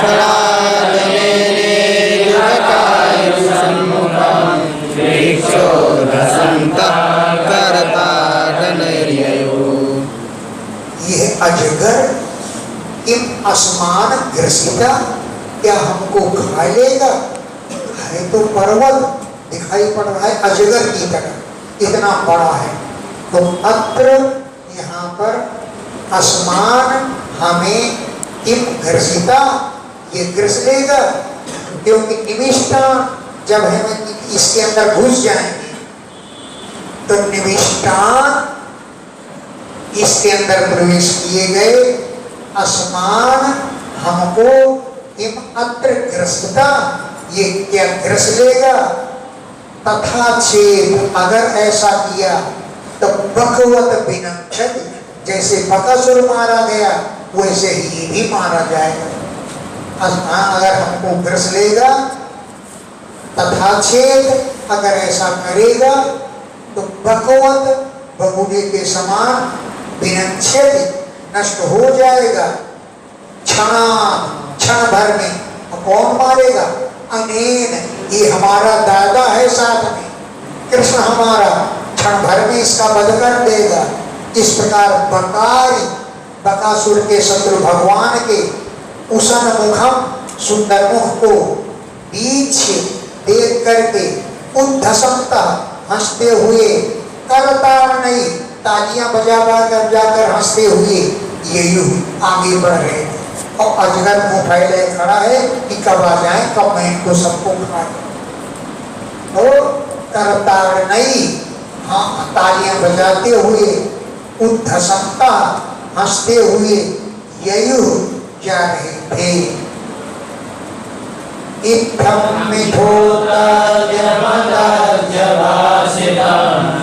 छलादनेनेदुरकायुसम्मुखं वीक्षोरसन्तः करताडनैर्ययोः। यह अजगर किम अस्मान ग्रसिता, क्या हमको खा लेगा? है तो पर्वत दिखाई पड़ रहा है अजगर की तरह, इतना बड़ा है। तो अत्र यहाँ पर अस्मान हमें किम ग्रसिता, ये ग्रस लेगा, क्योंकि निविष्टा जब हम इसके अंदर घुस जाएंगे तो निविष्टान इसके अंदर प्रवेश किए गए असमान हमको किम अत्र ग्रसता, ये क्या ग्रस लेगा। तथा चेत अगर ऐसा किया तो बकवत विनक्षति, जैसे बकासुर मारा गया वैसे ही भी मारा जाएगा। अगर हमको ग्रस लेगा, तथा चेत अगर ऐसा करेगा तो बकवत बगुड़े के समान विनक्षति नष्ट हो जाएगा क्षण भर में। कौन मारेगा? अनेन, ये हमारा दादा है साथ में, कृष्ण हमारा क्षण भर में इसका वध कर देगा। इस प्रकार बकारी, बकासुर के शत्रु भगवान के उसन मुखम, सुंदर मुख को बीच से देख करके उद्धसमता हंसते हुए, करतार नहीं, तालियां बजा कर जाकर हंसते हुए ये युग आगे बढ़ रहे थे। और अजगर मुंह फैले खड़ा है कि कब आ जाए, कब मैं इनको सबको खा जाऊं। तो करतार नहीं, हाँ, तालियां बजाते हुए, उद्धसमता हंसते हुए ययु जा रहे थे। इत्थं मिथोता जमता जवासिता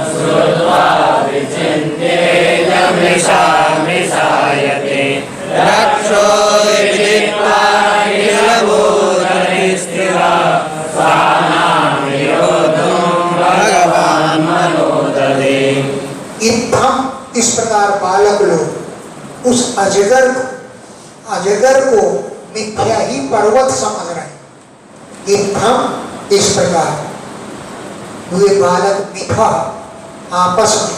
श्रुत्वा विचिन्तेन मृषायते रक्षो विदित्वा किलभूतनिस्थिरा स्वानां योद्धुं भगवान् मनोदधे। इत्थं, इस प्रकार बालक लोग उस अजगर को मिथ्या ही पर्वत समझ रहे हैं। इत्थम, इस प्रकार वे बालक मिथ्या आपस में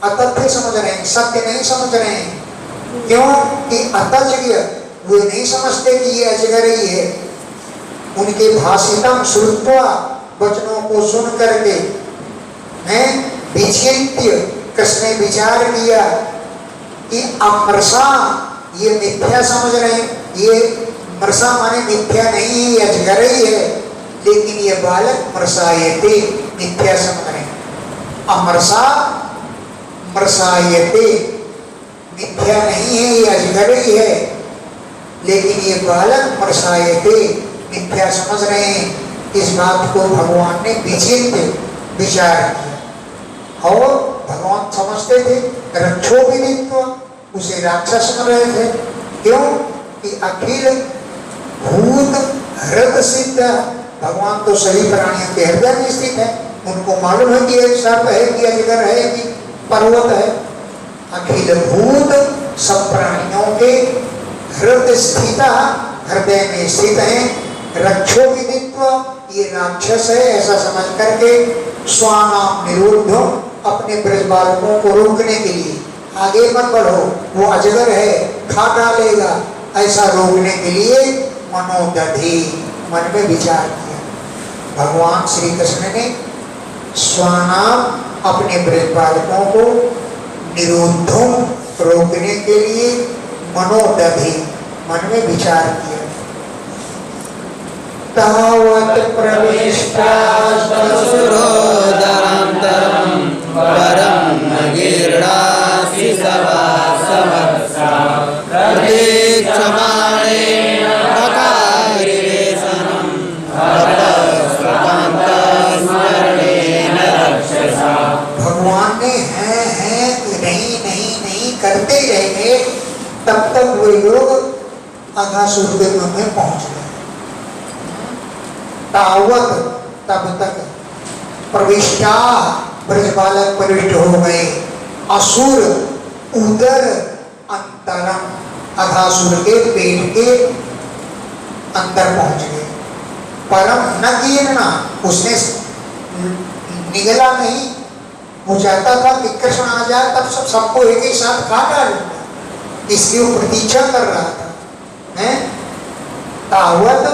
अतथ्य समझ रहे हैं, सत्य नहीं समझ रहे हैं। क्यों कि अतथ्य वे नहीं समझते कि ये अजगर ही है। उनके भाषितम श्रुत्वा, वचनों को सुन करके हैं विचिन्त्य, कृष्ण ने विचार किया कि अमृषा, ये मिथ्या समझ रहे हैं, ये मृषा माने मिथ्या नहीं है, अजगर ही है। लेकिन ये बालक मृषायते, मिथ्या समझ रहे हैं। अमृषा मृषायते, मिथ्या नहीं है, ये अजगर ही है। लेकिन ये बालक मृषायते, मिथ्या समझ रहे हैं। इस बात को भगवान ने विचिन्त्य विचार किया। और भगवान समझते थे रक्षो विदित्वा, उसे राक्षस समझ रहे थे। क्यों कि अखिल भूत हृदय सिद्ध, भगवान तो सभी प्राणियों के हृदय में स्थित है। उनको मालूम है कि एक सर्प है, कि अजगर है, कि पर्वत है। अखिल भूत, सब प्राणियों के हृदय स्थित, हृदय में स्थित है। रक्षो विदित्वा, ये राक्षस है ऐसा समझ करके स्वानाम निरुद्धो, अपने ब्रज बालकों को रोकने के लिए, आगे मत बढ़ो, वो अजगर है, खा डालेगा, ऐसा रोकने के लिए मनोदधि, मन में विचार किया। भगवान श्री कृष्ण ने स्वानाम, अपने ब्रज बालकों को निरुद्धों, रोकने के लिए मनोदधि, मन में विचार किया। तावत् प्रविष्टास्तसुरोदरान्तरं परं न गीर्णासि सवासवत्सा प्रतीक्षमाणेन बकारिवेशनं भक्तस्वकान्तस्मरणेन रक्षसा। भगवान ने है नहीं करते रहेंगे, तब तक वे लोग अघासुर के मन में पहुंच गए। तावत, तब तक प्रविष्टा, ब्रजबालक प्रविष्ट हो गए। असुर उदर अंतरम, अघासुर के पेट के अंदर पहुंच गए। परम न कीर्णा, उसने निगला नहीं, वो चाहता था कि कृष्ण आ जाए तब सबको एक ही साथ खा डालूंगा, इसकी वो प्रतीक्षा कर रहा था। हैं तावत,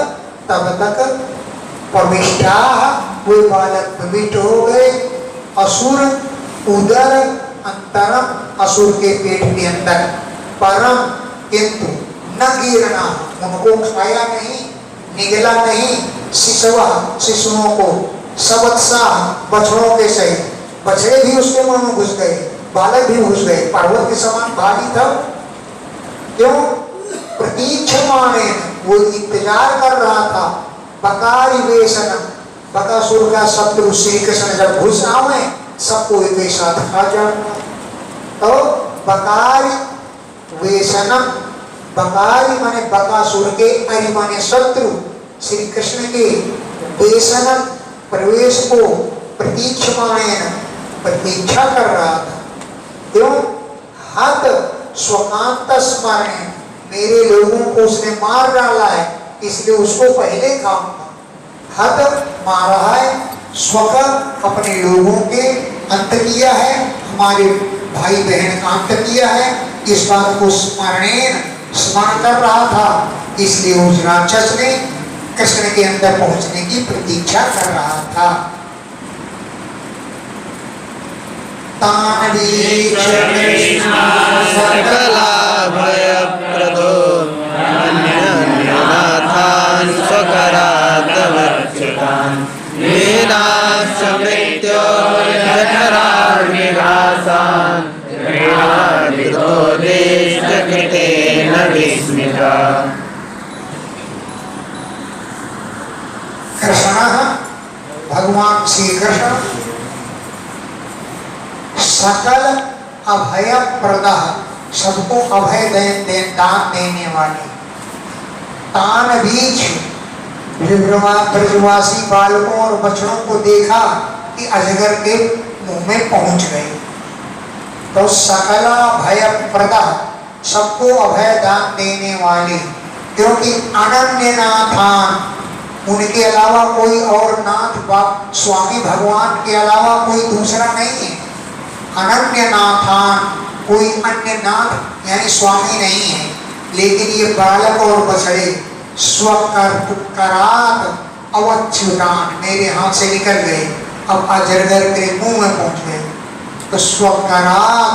तब तक प्रविष्टा, वे बालक प्रविष्ट हो गए। असुर उदर अंतरम असुर के पेट के अंदर, परम किंतु न गिरना, उनको खाया नहीं, निगला नहीं, शिशुआ शिशुओं को, सवत्सा बछड़ों के सहित, बछड़े भी उसके मुंह में घुस गए, बालक भी घुस गए, पर्वत के समान भारी था। क्यों? प्रतीक्षमाणे, वो इंतजार कर रहा था। बकारी वेशन, बकासुर का शत्रु श्री कृष्ण जब घुस आवे सबको एक ही साथ खा जाऊंगा। तो बकारी वेशनम, बकारी माने बकासुर के, अरि माने शत्रु, श्री कृष्ण के वेशनम प्रवेश को प्रतीक्षमाणेन, प्रतीक्षा कर रहा था। क्यों? हत स्वकांत स्मरण, मेरे लोगों को उसने मार डाला है इसलिए उसको पहले खाऊंगा। हत मारा है, स्वक अपने लोगों के अंत किया है, हमारे भाई बहन का अंत किया है, इस बात को स्मरण कर रहा था, इसलिए उस राक्षस ने कृष्ण के अंदर पहुंचने की प्रतीक्षा कर रहा था। तान सकला भयप्रदो अन्यनाथान् स्वकरातमच्युतान् लीनाश्च मृत्यो जठराग्निघासान् क्रीडादितो देशकृतेन विस्मिता। कृष्ण, भगवान श्री कृष्ण सकल अभय प्रदा, सबको अभय दान देने वाले, तान बीच ब्रजवासी बालकों और बच्चों को देखा कि अजगर के मुंह में पहुंच गए। तो सकला भय प्रदा, सबको अभय दान देने वाले, क्योंकि अनन्य नाथान, उनके अलावा कोई और नाथ स्वामी भगवान के अलावा कोई दूसरा नहीं है। अनन्य नाथान, कोई अन्य नाथ यानी स्वामी नहीं है। लेकिन ये बालक और बछड़े स्वकरात अवच्युतान, मेरे हाथ से निकल गए, अब अजगर के मुंह में पहुंच गए। तो स्वकरात,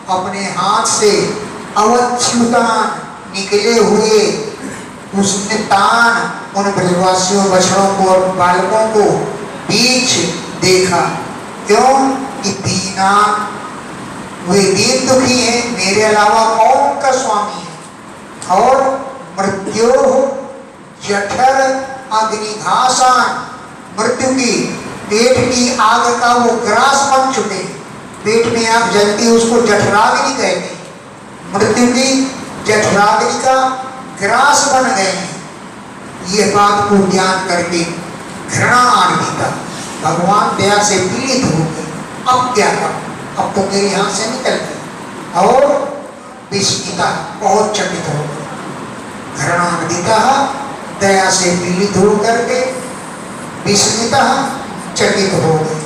अपने हाथ से, अवच्युतान, निकले हुए, उसने तान, उन ब्रजवासियों बछड़ों को और बालकों को बीच देखा। क्यों? कि दीना, वे दीन दुखी है, मेरे अलावा कौन का स्वामी है। और मृत्यु जठर अग्निघासान, मृत्यु की पेट की आग का वो ग्रास बन चुके, पेट में आग जलती है उसको जठराग्नि कहते हैं, मृत्यु की जठराग्नि का ग्रास बन गए हैं। ये बात को ज्ञान करके घृणा आन्विता, भगवान दया से पीड़ित हो गए। अब क्या कर, अब तो मेरे हाथ से निकल गए, और विस्मिता, बहुत चकित हो गए। घृणान्विता, दया से पीड़ित हो करके विस्मिता, चकित हो गए।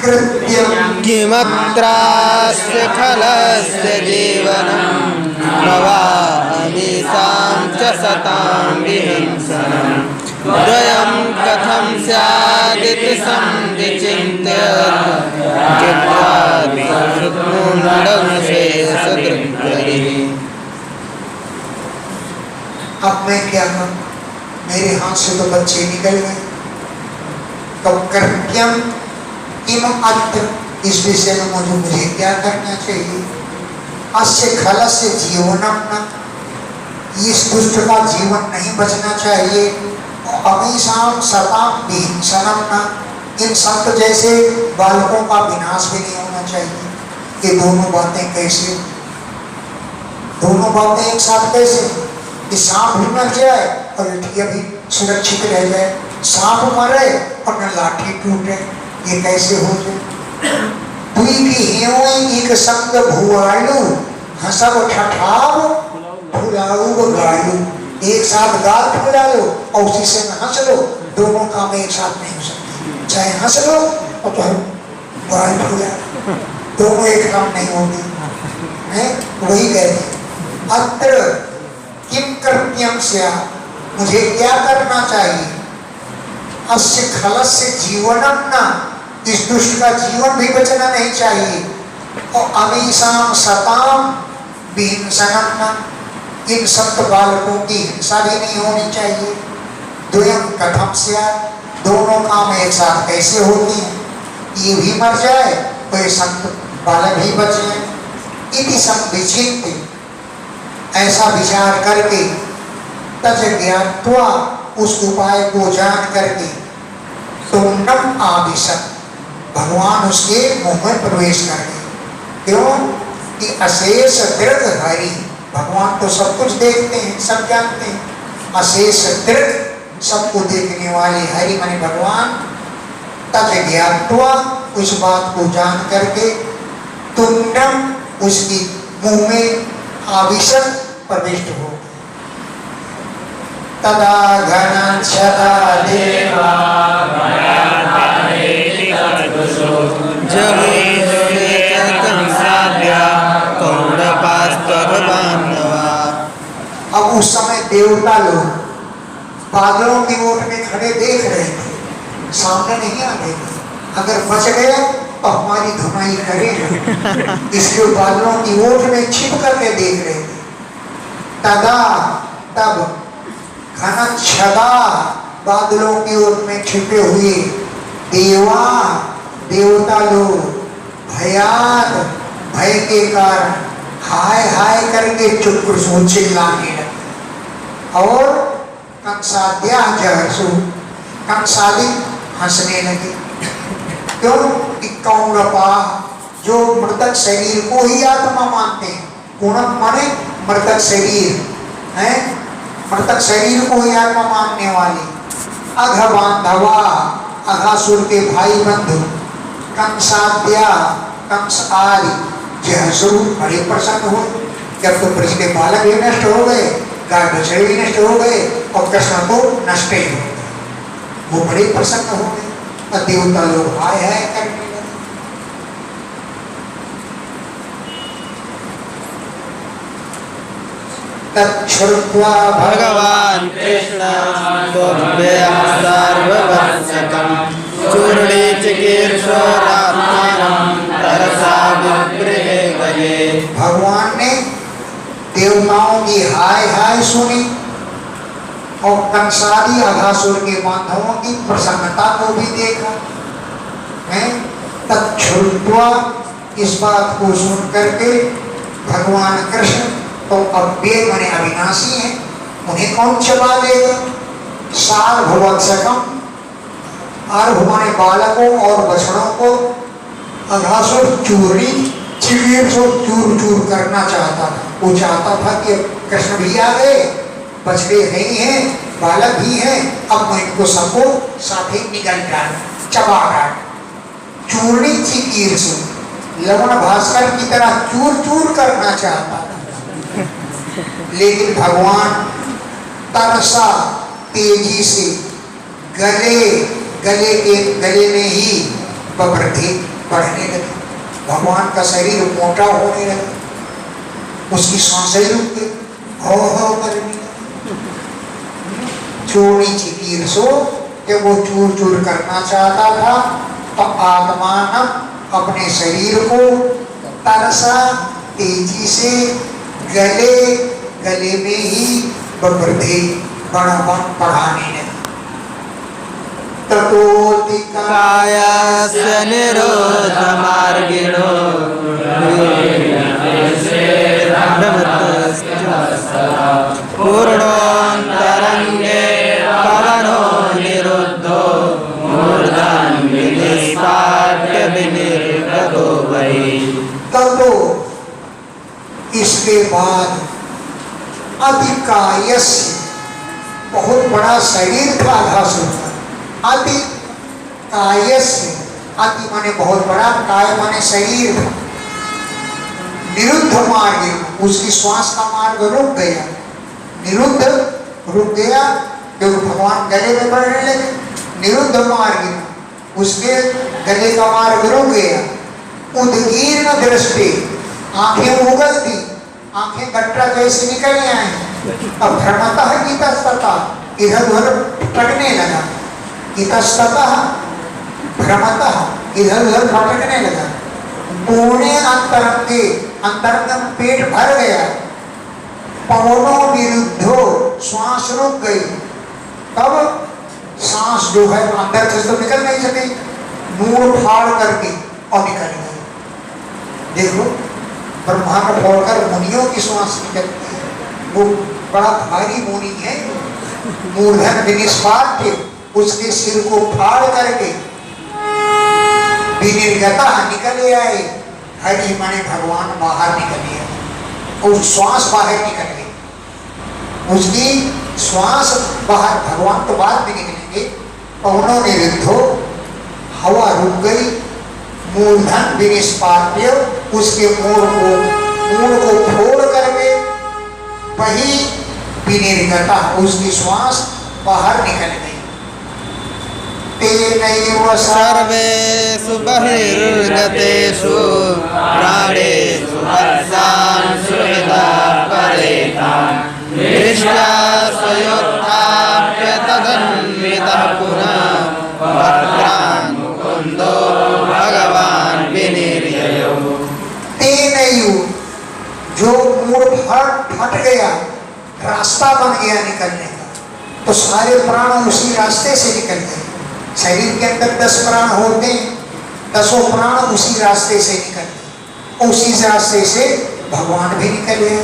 कृत्यं किमत्रास्य खलस्य जीवनं प्रवाहमीसां च सतां विहिंसनं द्वयं कथं स्यादिति संविचिन्त्य अब मैं क्या करूं, मेरे हाथ से तो बच्चे निकल गए। तो कृत्यम किम अत्र, इस विषय में मुझे क्या करना चाहिए। अस्य खलस्य जीवनम न, इस दुष्ट का जीवन नहीं बचना चाहिए। अमीशाम सताम विहिंसनम न, इन संत जैसे बालकों का विनाश भी नहीं होना चाहिए। ये दोनों बातें कैसे, दोनों बातें एक साथ कैसे? कि सांप भी मर जाए और लठिया भी सुरक्षित रह जाए, सांप मरे और न लाठी टूटे, ये कैसे हो जाए। दुई की हेवई एक संग भुआलू, हंसब ठठाव फुलाऊ गालू, एक साथ गाल फुला लो और उसी से हंस लो, दोनों काम एक साथ नहीं हो सकते। चाहे हंस लो और तो गाल फुला, दोनों एक काम नहीं होंगे। वही कहते अत्र किम कृत्यम स्या, मुझे क्या करना चाहिए। अस्य खलस्य जीवनम न, इस दुष्ट का जीवन भी बचना नहीं चाहिए। और अमीशाम सताम भी हिंसनम, इन संत बालकों की हिंसा भी नहीं होनी चाहिए। द्वयम कथम से, दोनों काम एक साथ कैसे होती हैं? ये भी मर जाए तो ये संत बालक भी बच जाए। इति संविचिन्त्य, ऐसा विचार करके, तज ज्ञात्वा, उस उपाय को जान करके, तुंडम आविशत, भगवान उसके मुंह में प्रवेश कर गए। क्यों कि अशेष दृढ़ हरि, भगवान तो सब कुछ देखते हैं, सब जानते हैं। अशेष दृढ़, सबको देखने वाले हरि माने भगवान, तज ज्ञात्वा, उस बात को जान करके, तुंडम, उसकी मुंह में आविशत, प्रविष्ट हो। तदा घन सदा देवा अब उस समय देवता लोग बादलों की ओट में खड़े देख रहे थे, सामने नहीं आ रहे थे। अगर बच गए तो हमारी धुनाई करेगा, इसलिए बादलों की ओट में छिप करके देख रहे थे। तदा, तब, घन छदा, बादलों की ओर में छिपे हुए देवा, देवता लोग भयात, भय के कारण हाय हाय करके चुप चिल्लाने लगे। और कंसाद्या जहसु, कंसादी हंसने लगे। क्यों कि कौरपा, जो मृतक शरीर को ही आत्मा मानते हैं, कुणप माने मृतक शरीर है, मृतक शरीर को ही आत्मा मानने वाले, अघ बांधवा, अघासुर के भाई बंधु, कंसाद्या, कंस आदि जहसु, बड़े प्रसन्न हुए। जब तो पिछले बालक भी नष्ट हो गए, गाय बछड़े भी नष्ट हो गए और कृष्ण तो नष्ट ही हो गए, वो बड़े प्रसन्न हो गए। और देवता लोग हाय हाय करने लगे। तच्छ्रुत्वा भगवान कृष्ण तुभ्यं सर्ववत्सकं चूर्णे चिकीर्षोरात्मानं तरसा विप्रे गये। भगवान ने देवताओं की हाय हाय सुनी और कंसादी अघासुर के बांधवों की प्रसन्नता को भी देखा है। तच्छ्रुत्वा, इस बात को सुन करके भगवान कृष्ण तो अव्यय माने अविनाशी है, उन्हें कौन चबा देगा। सार्ववत्सकम, अर्भ माने बालकों और बछड़ों को, अघासुर चूरी, चिड़ियों को चूर चूर करना चाहता था। वो चाहता था कि कृष्ण भी आ गए, बछड़े नहीं हैं, बालक भी हैं, अब मैं इनको सबको साथ ही निगल डाल, चबा डाल। चूर्णी चिकीर्षु, लवण भास्कर की तरह चूर चूर करना चाहता था। लेकिन भगवान तरसा, तेजी से गले में ही वृद्धि बढ़ने लगी। भगवान का शरीर मोटा होने लगा, उसकी सांसें रुक गई, हो करने लगी। चूर्णी चिकीर्षु, कि वो चूर चूर करना चाहता था, तो आत्मान, अपने शरीर को, तरसा, तेजी से, गले में ही वृद्धि बढ़ाने लगी। कायस्य निरोधमार्गिणो पूर्णोऽन्तरङ्गे पवनो निरुद्धो मूर्धन् विनिष्पाट्य विनिर्गतो वै। ततो, इसके बाद अधिकायस्य, बहुत बड़ा शरीर था अघासुर का। अति कायस्य, अति माने बहुत बड़ा, काय माने शरीर। निरुद्ध मार्ग, उसकी श्वास का मार्ग रुक गया, निरुद्ध रुक गया, क्योंकि भगवान गले में बढ़ने लगे। निरुद्ध मार्ग, उसके गले का मार्ग रुक गया। उद्गीर्ण दृष्टि, आंखें उगलती, आंखें गट्टा जैसे निकल आए। अब भ्रमतः इतस्ततः, इधर उधर पटने लगा। इतस्ततः भ्रमतः, इधर उधर भटकने लगा। पूर्णे अंतरंग पेट भर गया। पवनों विरुद्धो, श्वास रुक गई। तब सांस जो है अंदर से तो निकल नहीं सकी, मूड फाड़ करके और निकल गई। देखो ब्रह्मांड फोड़कर मुनियों की श्वास निकलती है, वो बड़ा भारी मुनि है। मूर्धन विनिष्पाट्य, उसके सिर को फाड़ करके विनिर्गता निकले आए। हरि माने भगवान बाहर निकले आए, और श्वास बाहर निकल गई। उसकी श्वास बाहर, भगवान तो बाद में निकलेंगे। पवनों निरुद्धो, हवा रुक गई। मूर्धन विनिष्पाट्य, उसके मूल को फोड़ करके वही विनिर्गता, उसकी श्वास बाहर निकल गई। तेनैव सर्वेषु बहिर्गतेषु प्राणेषु हर्षांशु यदा परेतान् दृष्ट्वा स्वयोत्थाप्य तदन्वितः पुनः भद्रान् मुकुन्दो भगवान् विनिर्ययो। तेनैव, जो मूड फट गया, रास्ता बन गया निकलने का, तो सारे प्राण उसी रास्ते से निकल गए। शरीर के अंदर 10 प्राण होते हैं, 10 प्राण उसी रास्ते से निकल गए। उसी रास्ते से भगवान भी निकल गए।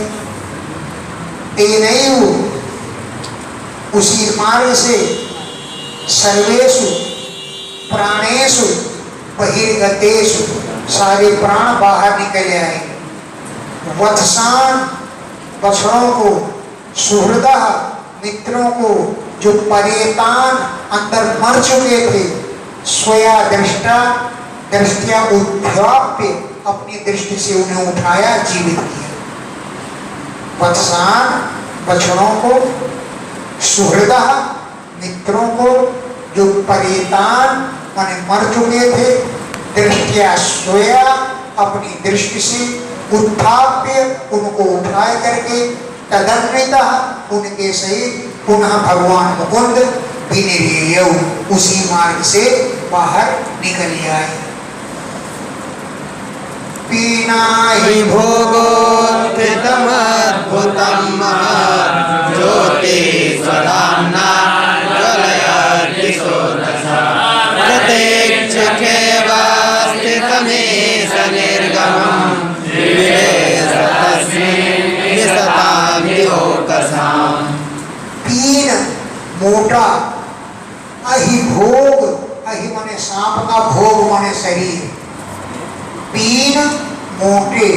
तेनैव, उसी मार्ग से सर्वेषु प्राणेषु बहिर्गतेषु, सारे प्राण बाहर निकल आए। वत्सान, बछड़ों को, सुहृदः, मित्रों को, जो परेतान, अंदर मर चुके थे, स्वया दृष्टा, दृष्टिया उद्धाप्य, अपनी दृष्टि से उन्हें उठाया, जीवित किया। वत्सान, बछड़ों को, सुहृदः, मित्रों को, जो परेतान माने मर चुके थे, दृष्टिया स्वया, अपनी दृष्टि से, उत्थाप्य, उनको उठाए करके, तदन्वितः, उनके सहित पुनः भगवान मुकुंद विनिर्ययौ, उसी मार्ग से बाहर निकल आए। पीनाहि भोगोत्थितम् अद्भुतं महत् ज्योति स्वधाम्ना ज्वलयति सोदशा प्रत्यक्षे वा स्थितमेष निर्गमं तस्मिन् विशतां योगसाम्। पीन, मोटा, अहि भोग, अहि माने सांप का, भोग माने शरीर। पीन मोटे,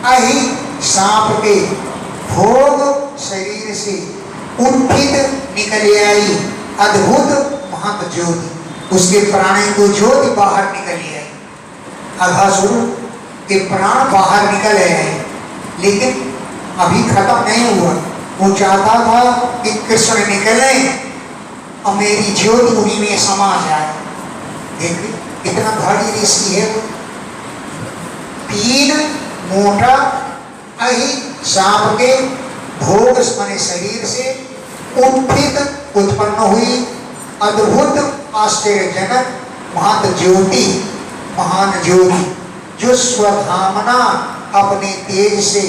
अहि सांप के, भोग शरीर से, उत्थित निकल आई, अद्भुत महत ज्योति, उसके प्राणी को ज्योति बाहर निकल आई। अघासुर के प्राण बाहर निकल आए, लेकिन अभी खत्म नहीं हुआ। वो चाहता था कि कृष्ण निकले और मेरी ज्योति उन्हीं में समा जाए। देखिए कितना भारी ऋषि है वो। पीन मोटा, अहि सांप के, भोग माने शरीर से, उत्थित उत्पन्न हुई, अद्भुत आश्चर्यजनक महत ज्योति, महान ज्योति, जो स्वधामना, अपने तेज से,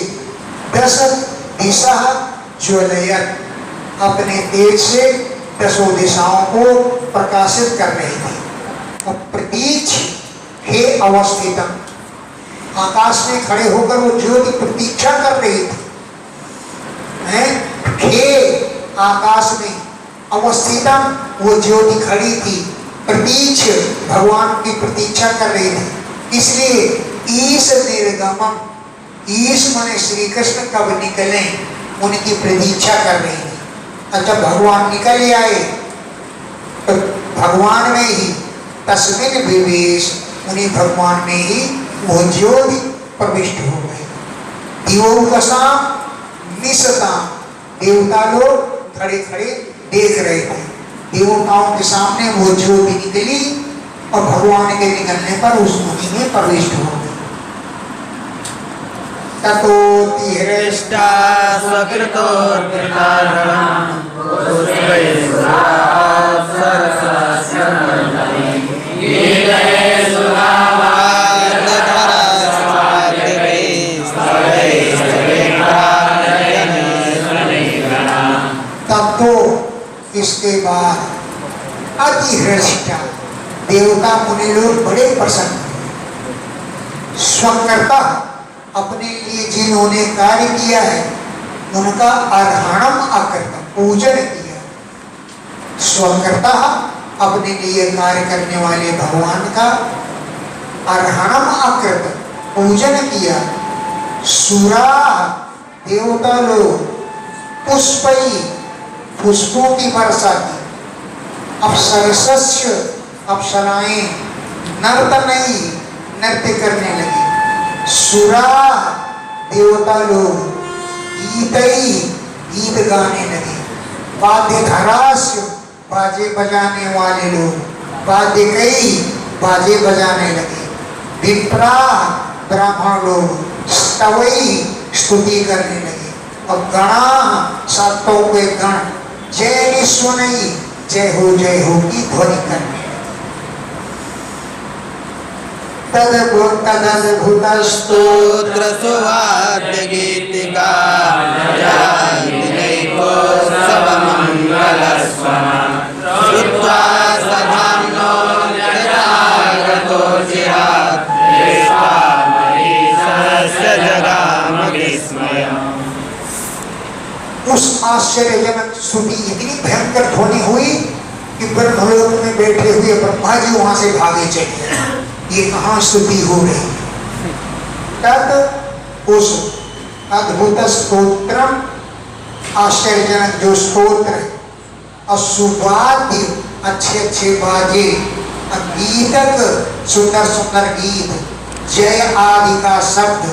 10 दिशा ज्वलयत, अपने तेज से 10 दिशाओं को प्रकाशित कर रही थी। और प्रतीच हे अवस्थितम, आकाश में खड़े होकर वो ज्योति प्रतीक्षा कर रही थी। हे आकाश में, अवस्थितम, वो ज्योति खड़ी थी। प्रतीच, भगवान की प्रतीक्षा कर रही थी। इसलिए ईश निर्गमम, ईश माने श्री कृष्ण कब निकले, उनकी प्रतीक्षा कर रही थी। और जब भगवान निकल आए तो भगवान में ही, तस्मिन विवेश, उन्हीं भगवान में ही वो ज्योति प्रविष्ट हो गई। दिवोकसा निशता, देवता लोग खड़े खड़े देख रहे थे। देवताओं के सामने वो ज्योति निकली और भगवान के निकलने पर उस मुनि में प्रविष्ट हो गई। हृष्टा स्वकृतोर्कृतारणं पुष्पैः सरसस्य प्रतिष्ठा, देवता मुनि लोग बड़े प्रसन्न हैं। स्वकर्ता, अपने लिए जिन्होंने कार्य किया है उनका अर्हणम अकृतम, पूजन किया। स्वकर्ता, अपने लिए कार्य करने वाले भगवान का अर्हणम अकृतम, पूजन किया। सुरा, देवता लोग पुष्पई, पुष्पों की वर्षा की। अप्सरसस्य, अप्सराएं नर्तनई, नृत्य करने लगी। सुरा, देवता लोग गीतई, गीत गाने लगे। वाद्यधरास्य, बाजे बजाने वाले लोग वाद्यकई, बाजे बजाने लगे। विप्रा, ब्राह्मण लोग स्तवई, स्तुति करने लगे। और गणा, सातों के गण जय निस्वनई, जय हो की ध्वनि करने लगे। तदद्भुत स्तोत्र सुवाद्य गीतिका श्रुत्वा सधाम्नो निरागतो चिरात् जगाम विस्मयम्। उस आश्चर्यजनक स्तुति इतनी भयंकर ध्वनि हुई कि ब्रह्मलोक में बैठे हुए ब्रह्मा जी वहां से भागे चले। ये कहाँ स्तुति हो रही? तद उस अद्भुत स्तोत्रम, आश्चर्यजनक जो स्तोत्र है, असुवाद्य, अच्छे अच्छे बाजे, गीतक, सुंदर सुंदर गीत, जय आदि का शब्द,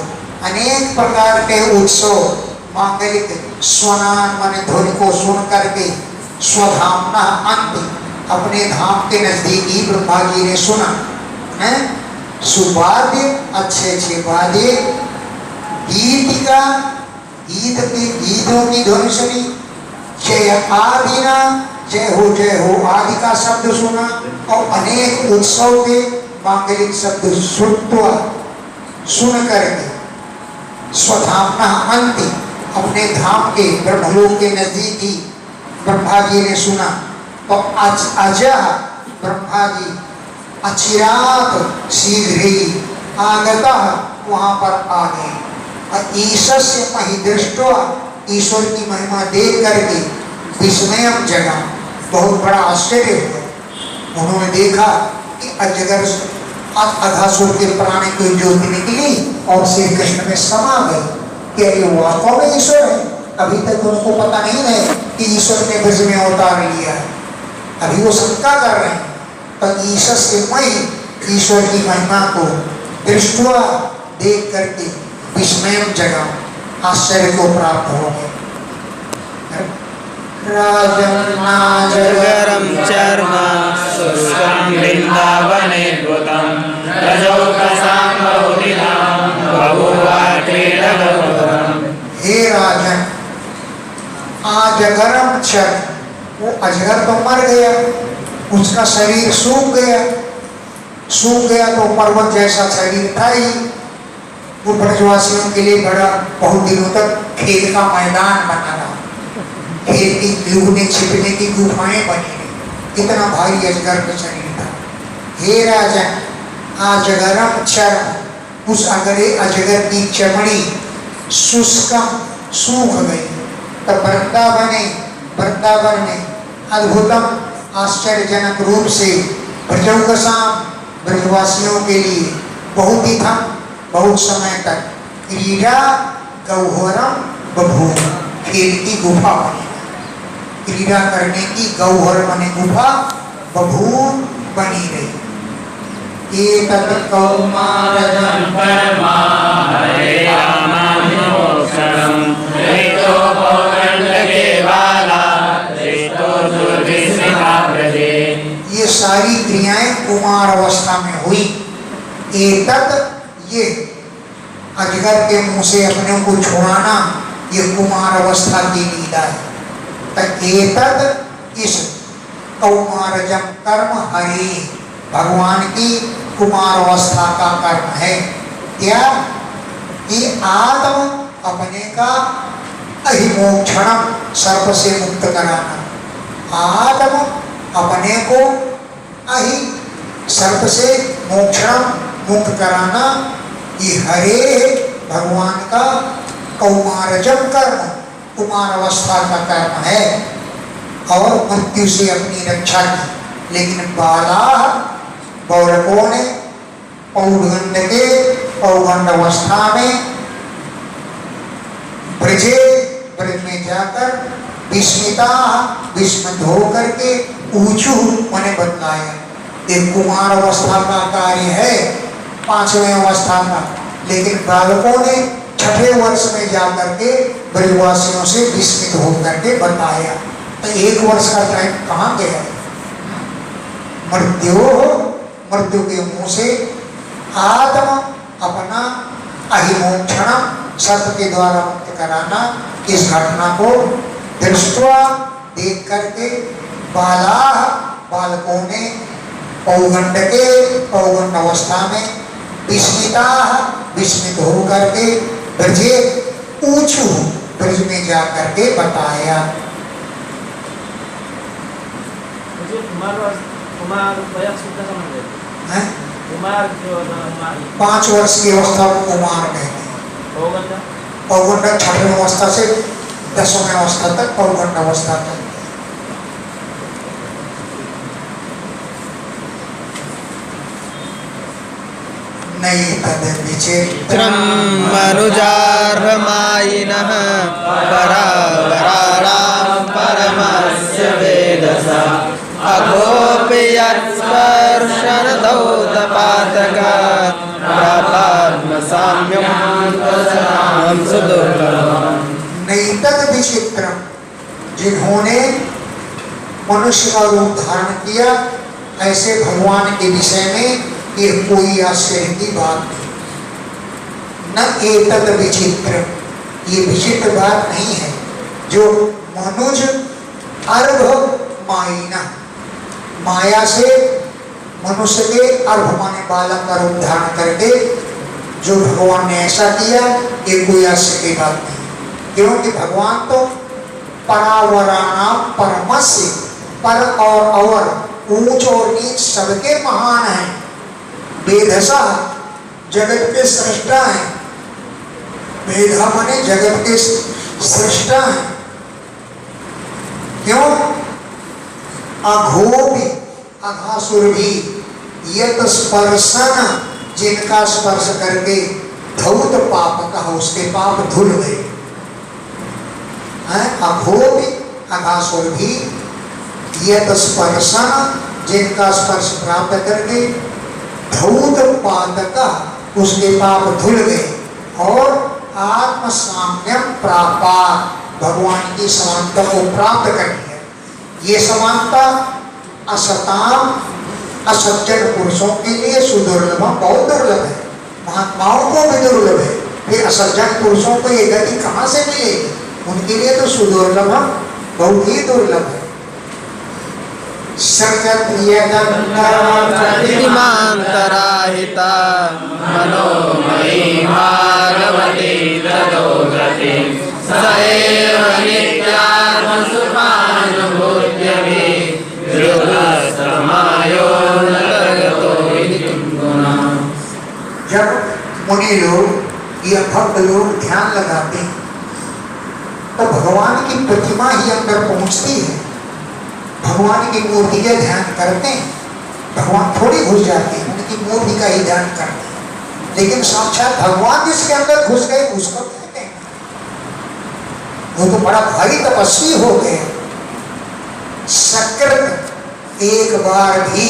अनेक प्रकार के उत्सव, मांगलिक स्वनान मन ध्वनि को सुन करके स्वधामना अंत, अपने धाम के नजदीकी ब्रह्मा जी ने सुना है। सुवाद्य, अच्छे अच्छे वाद्य, गीतिका, गीत के गीतों की ध्वनि सुनी। जय आदिना, जय हो आदि का शब्द सुना। और अनेक उत्सव के मांगलिक शब्द सुन करके स्वधामना अंति, अपने धाम के ब्रह्मलोक के नजदीकी ब्रह्मा जी ने सुना। तो अजह, ब्रह्मा जी अचिरात, शीघ्र ही आगता, वहां पर आ गए। और ईशस्य महिदृष्टवा, ईश्वर की महिमा देख करके विस्मयम जगा, बहुत बड़ा आश्चर्य हुआ। उन्होंने देखा कि अजगर अघासुर के प्राण की ज्योति निकली और श्री कृष्ण में समा गई। क्या ये वास्तव में ईश्वर है? अभी तक उनको पता नहीं है कि ईश्वर ने ब्रज में अवतार लिया है। अभी वो शंका कर रहे हैं। पर ईश्वर से मई, ईश्वर की महिमा को दृष्टवा, देख करके विस्मय जगा, आश्चर्य को प्राप्त हो गए। राजगरम चर्म शुष्कं वृन्दावने द्भुतं रजौकसां बहुदिनं बभूवा क्रीडकपुरम्। हे राजन, अजगरम चर्म, वो अजगर तो मर गया, उसका शरीर सूख गया तो पर्वत जैसा शरीर था ही। वो ब्रजवासियों के लिए बड़ा बहुत दिनों तक खेल का मैदान बना रहा, खेल की लुकने छिपने की गुफाएं बनी रही, इतना भारी अजगर का शरीर था। हे राजन, अजगरम चर्म, उस अजगर की चमड़ी शुष्कम, सूख गई। तब वृंदावन में अद्भुतम, आश्चर्यजनक रूप से ब्रजौकसाम, ब्रजवासियों के लिए बहुत ही था, बहुत समय तक क्रीड़ा गौहरम बभूव, खेल की गुफा बनी, क्रीड़ा करने की गौहर बने गुफा बभूव बनी रही। कौमारजं परमा हरे रामानुक्षणं रेतो पौगंडके बाला रेतो दुर्विस्मिता ब्रजे। ये सारी क्रियाएं कुमार अवस्था में हुई। एतत्, ये अजगर के मुंह से अपने को छुड़ाना, ये कुमार अवस्था की लीला है। एतत्, इस कौमारजम कर्म हरि, भगवान की कुमार अवस्था का कर्म है। क्या? कि आत्म, अपने का अहिमोक्षणम, सर्प से मुक्त कराना। आत्म, अपने को अहि सर्प से मोक्षण मुक्त कराना, ये हरे भगवान का कौमारजम कर्म, कुमार अवस्था का कर्म है और मृत्यु से अपनी रक्षा की। लेकिन बाला बालकों ने पौगंड के पौगंड अवस्था में ब्रज में जाकर विस्मिता विस्मित होकर के ऊंचू मने बतलाया। एक कुमार अवस्था का कार्य है, 5वें अवस्था का, लेकिन बालकों ने 6ठे वर्ष में जाकर के ब्रजवासियों से विस्मित होकर के बताया। तो 1 वर्ष का टाइम कहाँ गया? मृत्यु के मुंह से आत्म अपना अहिमोक्षण सत्य के द्वारा मुक्त कराना, इस घटना को दृष्टवा देख करके बालकों ने पौगंड अवस्था में विस्मित होकर के ब्रजे ऊंचू ब्रज में जा करके बताया। कुमार 5 वर्ष की अवस्था को कुमार कहते हैं। पौगंड 6ठवीं अवस्था से 10वीं अवस्था तक पौगंड अवस्था तक। नहीं तद विचित्रं मनुजार्हमायिनः परावराणां परमस्य वेदसा अघोऽपि यत्स्पर्शनदौतपातकात् प्रापात्मसाम्यं सुदुर्लभम्। नहीं तद विचित्रम, जिन्होंने मनुष्य का रूप धारण किया, ऐसे भगवान के विषय में ये कोई आश्चर्य की बात नहीं। न एतद विचित्र, ये विचित्र बात नहीं है। जो मनुज अर्भ मायिना, माया से मनुष्य के अर्भ माने बालक का रूप धारण करके जो भगवान ने ऐसा किया, ये कोई आश्चर्य की बात नहीं। क्योंकि भगवान तो परावराणाम परमस्य, पर और अवर, ऊंच और नीच सबके महान हैं। वेदसा, जगत के सृष्टा हैं। वेदा माने जगत के सृष्टा हैं। क्यों? अघोपि, अघासुर भी, यत स्पर्शन, जिनका स्पर्श करके धौत पाप का, उसके पाप धुल गए। अघोपि, अघासुर भी, यत स्पर्शन, जिनका स्पर्श प्राप्त करके धौत पातका, उसके पाप धुल गए और आत्म साम्यम प्राप्त, भगवान की समानता को प्राप्त कर लिया। ये समानता असताम, असज्जन पुरुषों के लिए सुदुर्लभ, बहुत दुर्लभ है। महात्माओं को भी दुर्लभ है, फिर असज्जन पुरुषों को ये गति कहाँ से मिलेगी? उनके लिए तो सुदुर्लभ, बहुत ही दुर्लभ है। प्रतिमान्तराहिता मनोमयी भागवती ततो गति स एव नित्यात्मसुखानुभूत्यभि विरुद्धस्तमायो नरगतो इति गुणः। जब मुनि लोग या भक्त लोग ध्यान लगाते हैं तो भगवान की प्रतिमा ही अंदर पहुंचती है। भगवान की मूर्ति का ध्यान करते हैं, भगवान थोड़ी घुस जाते हैं, उनकी मूर्ति का ही ध्यान करते हैं। लेकिन साक्षात भगवान जिसके अंदर घुस गए उसको कहते हैं, वो तो बड़ा भारी तपस्वी हो गए। सकृत, एक बार भी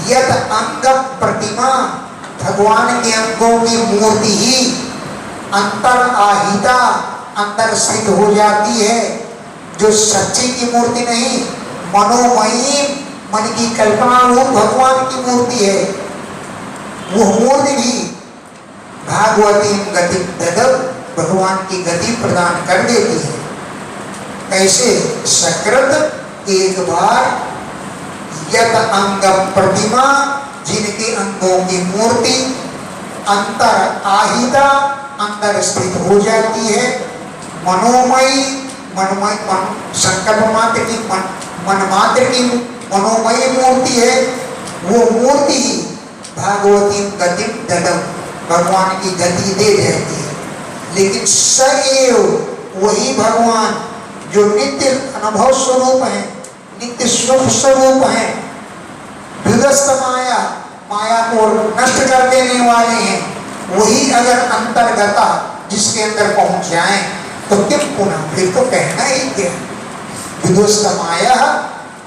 यद अंग प्रतिमा, भगवान के अंगों की मूर्ति ही अंतर आहिता, अंदर स्थित हो जाती है। जो सच्ची की मूर्ति नहीं, मनोमयी, मन की कल्पना रूप भगवान की मूर्ति है, वो मूर्ति भी भागवती गति ददव, भगवान की गति प्रदान कर देती है। कैसे? सकृत, एक बार यत अंग प्रतिमा, जिनके अंगों की मूर्ति अंतर आहिता, अंदर स्थित हो जाती है। मनोमयी, मनमय, संकल्प मात्र की, मन मात्र की मनोमयी मूर्ति है, वो मूर्ति ही भागवती गति ददम, भगवान की गति दे देती है। लेकिन सएव वही भगवान जो नित्य अनुभव स्वरूप है, नित्य सुख स्वरूप है, विगस्त माया, माया को नष्ट कर देने वाले हैं, वही अगर अंतर्गता जिसके अंदर पहुंच जाए तो किम पुनः, फिर तो कहना ही क्या। विध्वस्त माया,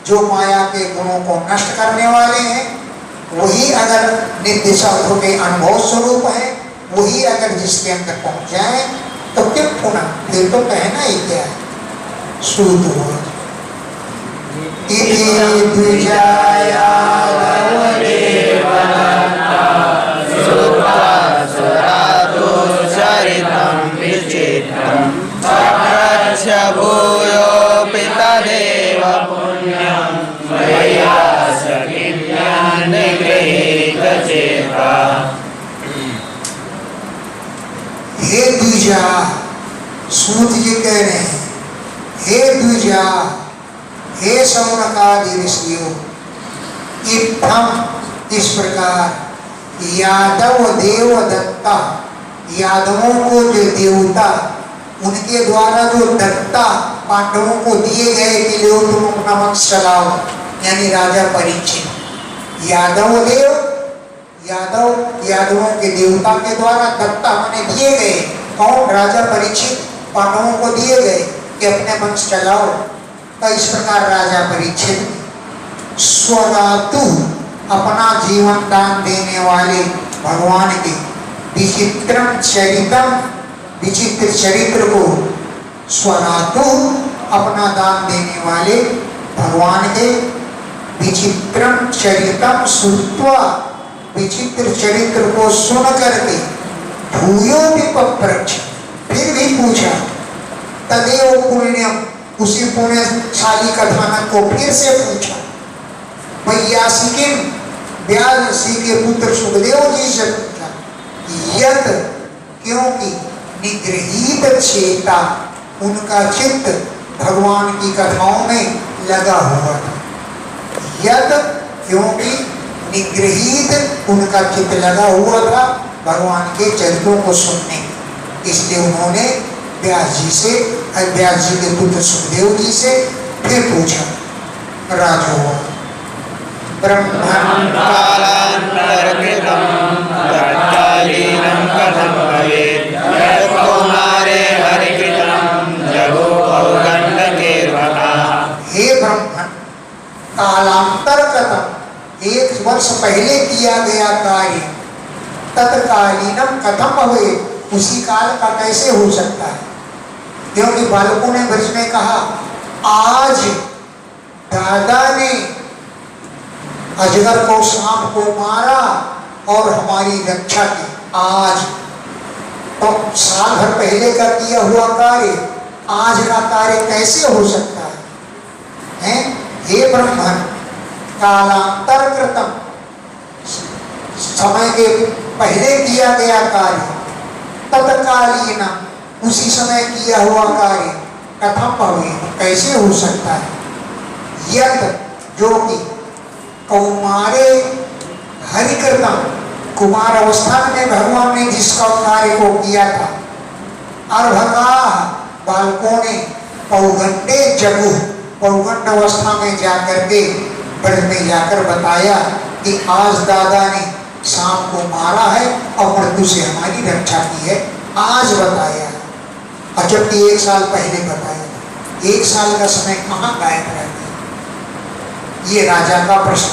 जो माया के गुणों को नष्ट करने वाले हैं, वही अगर नित्य सत्व के अनुभव स्वरूप है, वही अगर जिसके अंदर पहुंच जाए तो किम पुनः, फिर तो कहना ही क्या है। सूत हुआ भूयो पितदेव पुण्यं निगृहीतचेता। हे द्विजा, सूत जी कह रहे हैं, हे द्विजा, हे शौनकादि ऋषियों, इत्थम इस प्रकार यादव देव दत्ता, यादवों को जो देवता उनके द्वारा जो दत्ता पांडवों को दिए गए कि लो तुम अपना वंश चलाओ, यानी राजा परीक्षित, यादव देव, यादवों के देवता के द्वारा दत्ता माने दिए गए, कौन, राजा परीक्षित पांडवों को दिए गए कि अपने वंश चलाओ। तो इस प्रकार राजा परीक्षित स्वदातु, अपना जीवन दान देने वाले भगवान के विचित्रम चरितम, विचित्र चरित्र को, स्वनातु अपना दान देने वाले भगवान के विचित्रम चरितम श्रुत्वा, विचित्र चरित्र को सुन करके भूयो विपप्रच्छ, फिर भी पूछा, तदेव पुण्यम, उसी पुण्यशाली कथानक को फिर से पूछा। वैयासिकिम, व्यास ऋषि के पुत्र सुखदेव जी से पूछा, यत, क्योंकि निगृहीत चेता, उनका चित्त भगवान की कथाओं में लगा हुआ था। यत, क्योंकि निगृहीत, उनका चित्त लगा हुआ था भगवान के चरित्रों को सुनने, इसलिए उन्होंने व्यास जी से, व्यास जी के पुत्र सुखदेव जी से फिर पूछा। राजो ब्रह्मण कालांतरकृतं तत्कालीनं कथं भवेत् यत्कुमारे हरिकृतं जगो पौगण्डकेर्वहा। हे ब्रह्मण, कालांतर कृतम, 1 वर्ष पहले किया गया कार्य, तत्कालीनम कथम भवेत्, उसी काल का कैसे हो सकता है। क्योंकि बालकों ने ब्रज में कहा, आज दादा ने अजगर को, सांप को मारा और हमारी रक्षा की। आज तो साल भर पहले का किया हुआ कार्य आज का कार्य कैसे हो सकता है? हे ब्रह्मण, कालांतर कृतम, समय के पहले किया गया कार्य, तत्कालीन, उसी समय किया हुआ कार्य, कथम भवेत्, कैसे हो सकता है। यत, जो कि कौमारे हरिकृतम, कुमार अवस्था में भगवान ने जिसका कार्य को किया था, अर्भका, बालकों ने पौगंडे जगु, पौगंड अवस्था में जाकर के ब्रज में जाकर बताया कि आज दादा ने सांप को मारा है और मृत्यु से हमारी रक्षा की है, आज बताया। और जबकि 1 साल पहले बताया, 1 साल का समय कहाँ गायब रह गया, ये राजा का प्रश्न।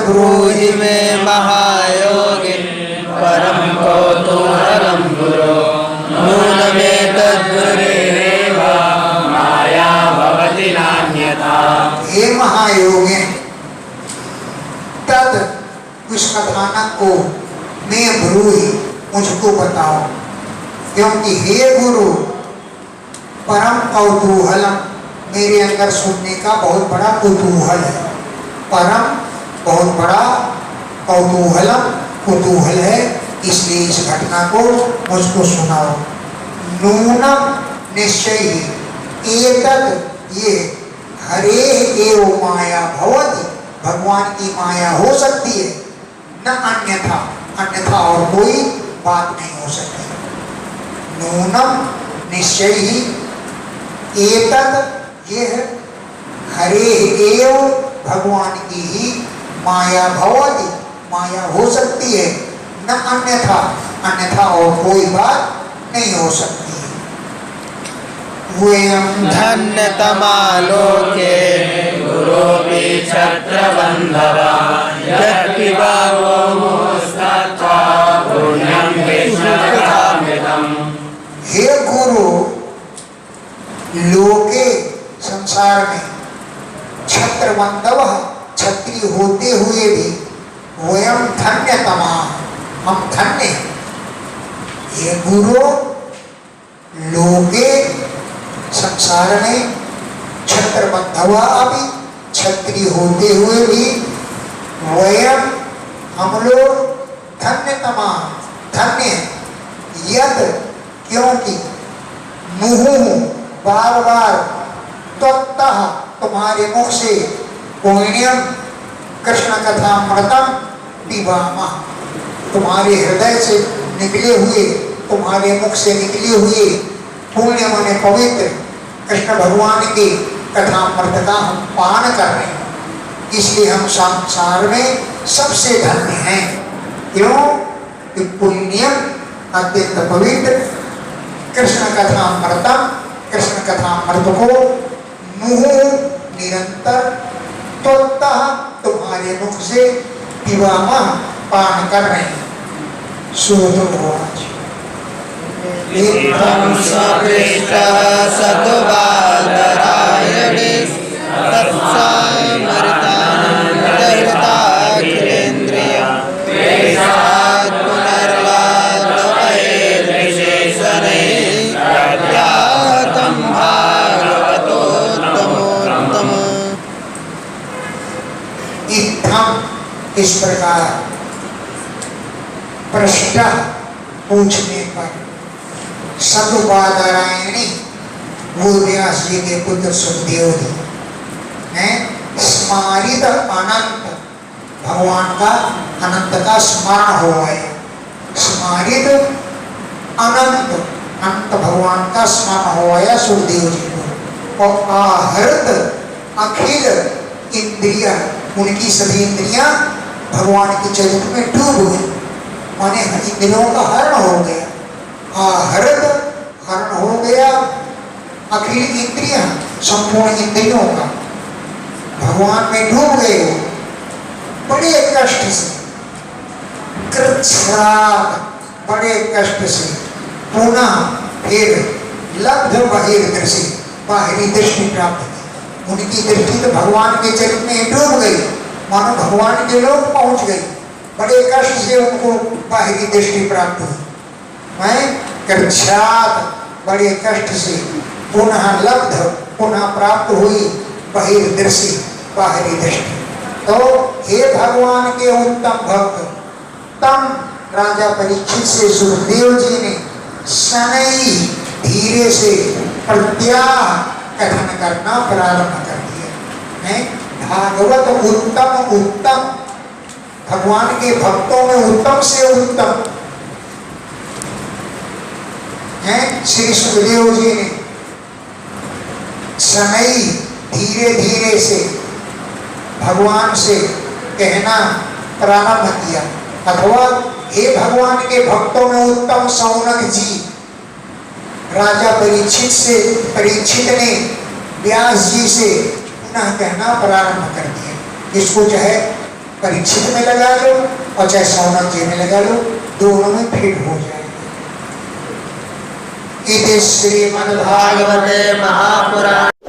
ब्रूहि मे महायोगिन परम कौतूहलं गुरो नूनमेतद्गुरेरेव माया भवति नान्यथा। हे महायोगिन, तद, उस कथानक को, मैं ब्रूहि, मुझको बताओ, क्योंकि हे गुरु, परम कौतूहलम, मेरे अंदर सुनने का बहुत बड़ा कुतूहल है। परम, बहुत बड़ा, कौतूहलम, कुतूहल है, इसलिए इस घटना को मुझको सुनाओ। नूनम, निश्चय ही, एतद, ये हरे एव माया भवति, भगवान की माया हो सकती है, न अन्यथा, अन्यथा और कोई बात नहीं हो सकती। नूनम निश्चय ही एतत्, ये है हरे एव, भगवान की ही माया भवति, माया हो सकती है, न अन्यथा, अन्यथा और कोई बात नहीं हो सकती। वयं धन्यतमा लोके गुरोऽपि छत्रबन्धवा यत्पिबावो मोस्तत्वा पुण्यं कृष्णकथामृतम्। हे गुरु, लोके संसार में छत्रबंधव, छत्री होते हुए भी वयम धन्यतमा, हम धन्य। हे गुरु, लोके संसार में छत्रबंधवा अभी, छत्री होते हुए भी वयम, हम लोग धन्यतमा, धन्य। यद, क्योंकि मुहुः, बार बार, त्वत्तः, तुम्हारे मुख से, पुण्यम, कृष्ण कथामृतम पिबामः, तुम्हारे हृदय से निकले हुए, तुम्हारे मुख से निकले हुए पुण्य माने पवित्र कृष्ण भगवान के कथामृत का हम पान कर रहे हैं, इसलिए हम संसार में सबसे धन्य हैं। क्यों? कि पुण्यम, अत्यंत पवित्र कृष्ण कथामृतम, कृष्ण कथामृत को मुहुः, निरंतर, त्वत्तः, तुम्हारे मुख से, पिबामः, पान कर रहे हैं। इत्थं स्वपृष्टः सतुबादरायणे तत्सामृतानन्दहृताखिलेन्द्रियं तेषात् पुनर्लादवैर्विशेषणैः प्रख्यातं भागवतोत्तमोत्तमम्। इत्थम, इस प्रकार, प्रश्न, पूछने पर, सतुबादरायणी, वो व्यास जी के पुत्र सुखदेव जी हैं, स्मारित अनंत, भगवान का अनंत का स्मरण हो गए, स्मारित अनंत, अनंत भगवान का स्मरण हो गया सुखदेव जी को, और आहृत अखिल इंद्रिया, उनकी सभी इंद्रियां भगवान के चरित्र में डूब गई, माने इंद्रियों का हरण हो गया, आहृत, हरण हो गया, अखिल इंद्रियां, संपूर्ण इंद्रियों का भगवान में डूब गए हो, बड़े कष्ट से, कृच्छ्राद, बड़े कष्ट से, पुनः फिर लब्ध बहिर्दृष्टि, बाहरी दृष्टि प्राप्त की, उनकी दृष्टि तो भगवान के चरित्र में डूब गई, मानो भगवान के लोग पहुंच गई, बड़े कष्ट से उनको बाहरी दृष्टि प्राप्त हुई। मैं कृच्छ्राद, बड़े कष्ट से, पुनः लब्ध, पुनः प्राप्त हुई बहिर्दृष्टि, बाहरी दृष्टि। तो हे भगवान के उत्तम भक्त, तम राजा परीक्षित से सुखदेव जी ने शनै, धीरे से, प्रत्याह कथन करना प्रारंभ कर दिया। भागवत उत्तम, उत्तम, भगवान के भक्तों में उत्तम से उत्तम है श्री सुखदेव जी ने शनै, धीरे धीरे से भगवान से कहना प्रारंभ किया, अथवा हे भगवान के भक्तों में उत्तम सौनक जी, राजा परीक्षित ने व्यास जी से पुनः कहना प्रारंभ कर दिया। इसको चाहे परीक्षित में लगा लो और चाहे सौनक जी में लगा लो, दोनों में फिट हो जाएगा। इति श्रीमद्भागवते महापुराणे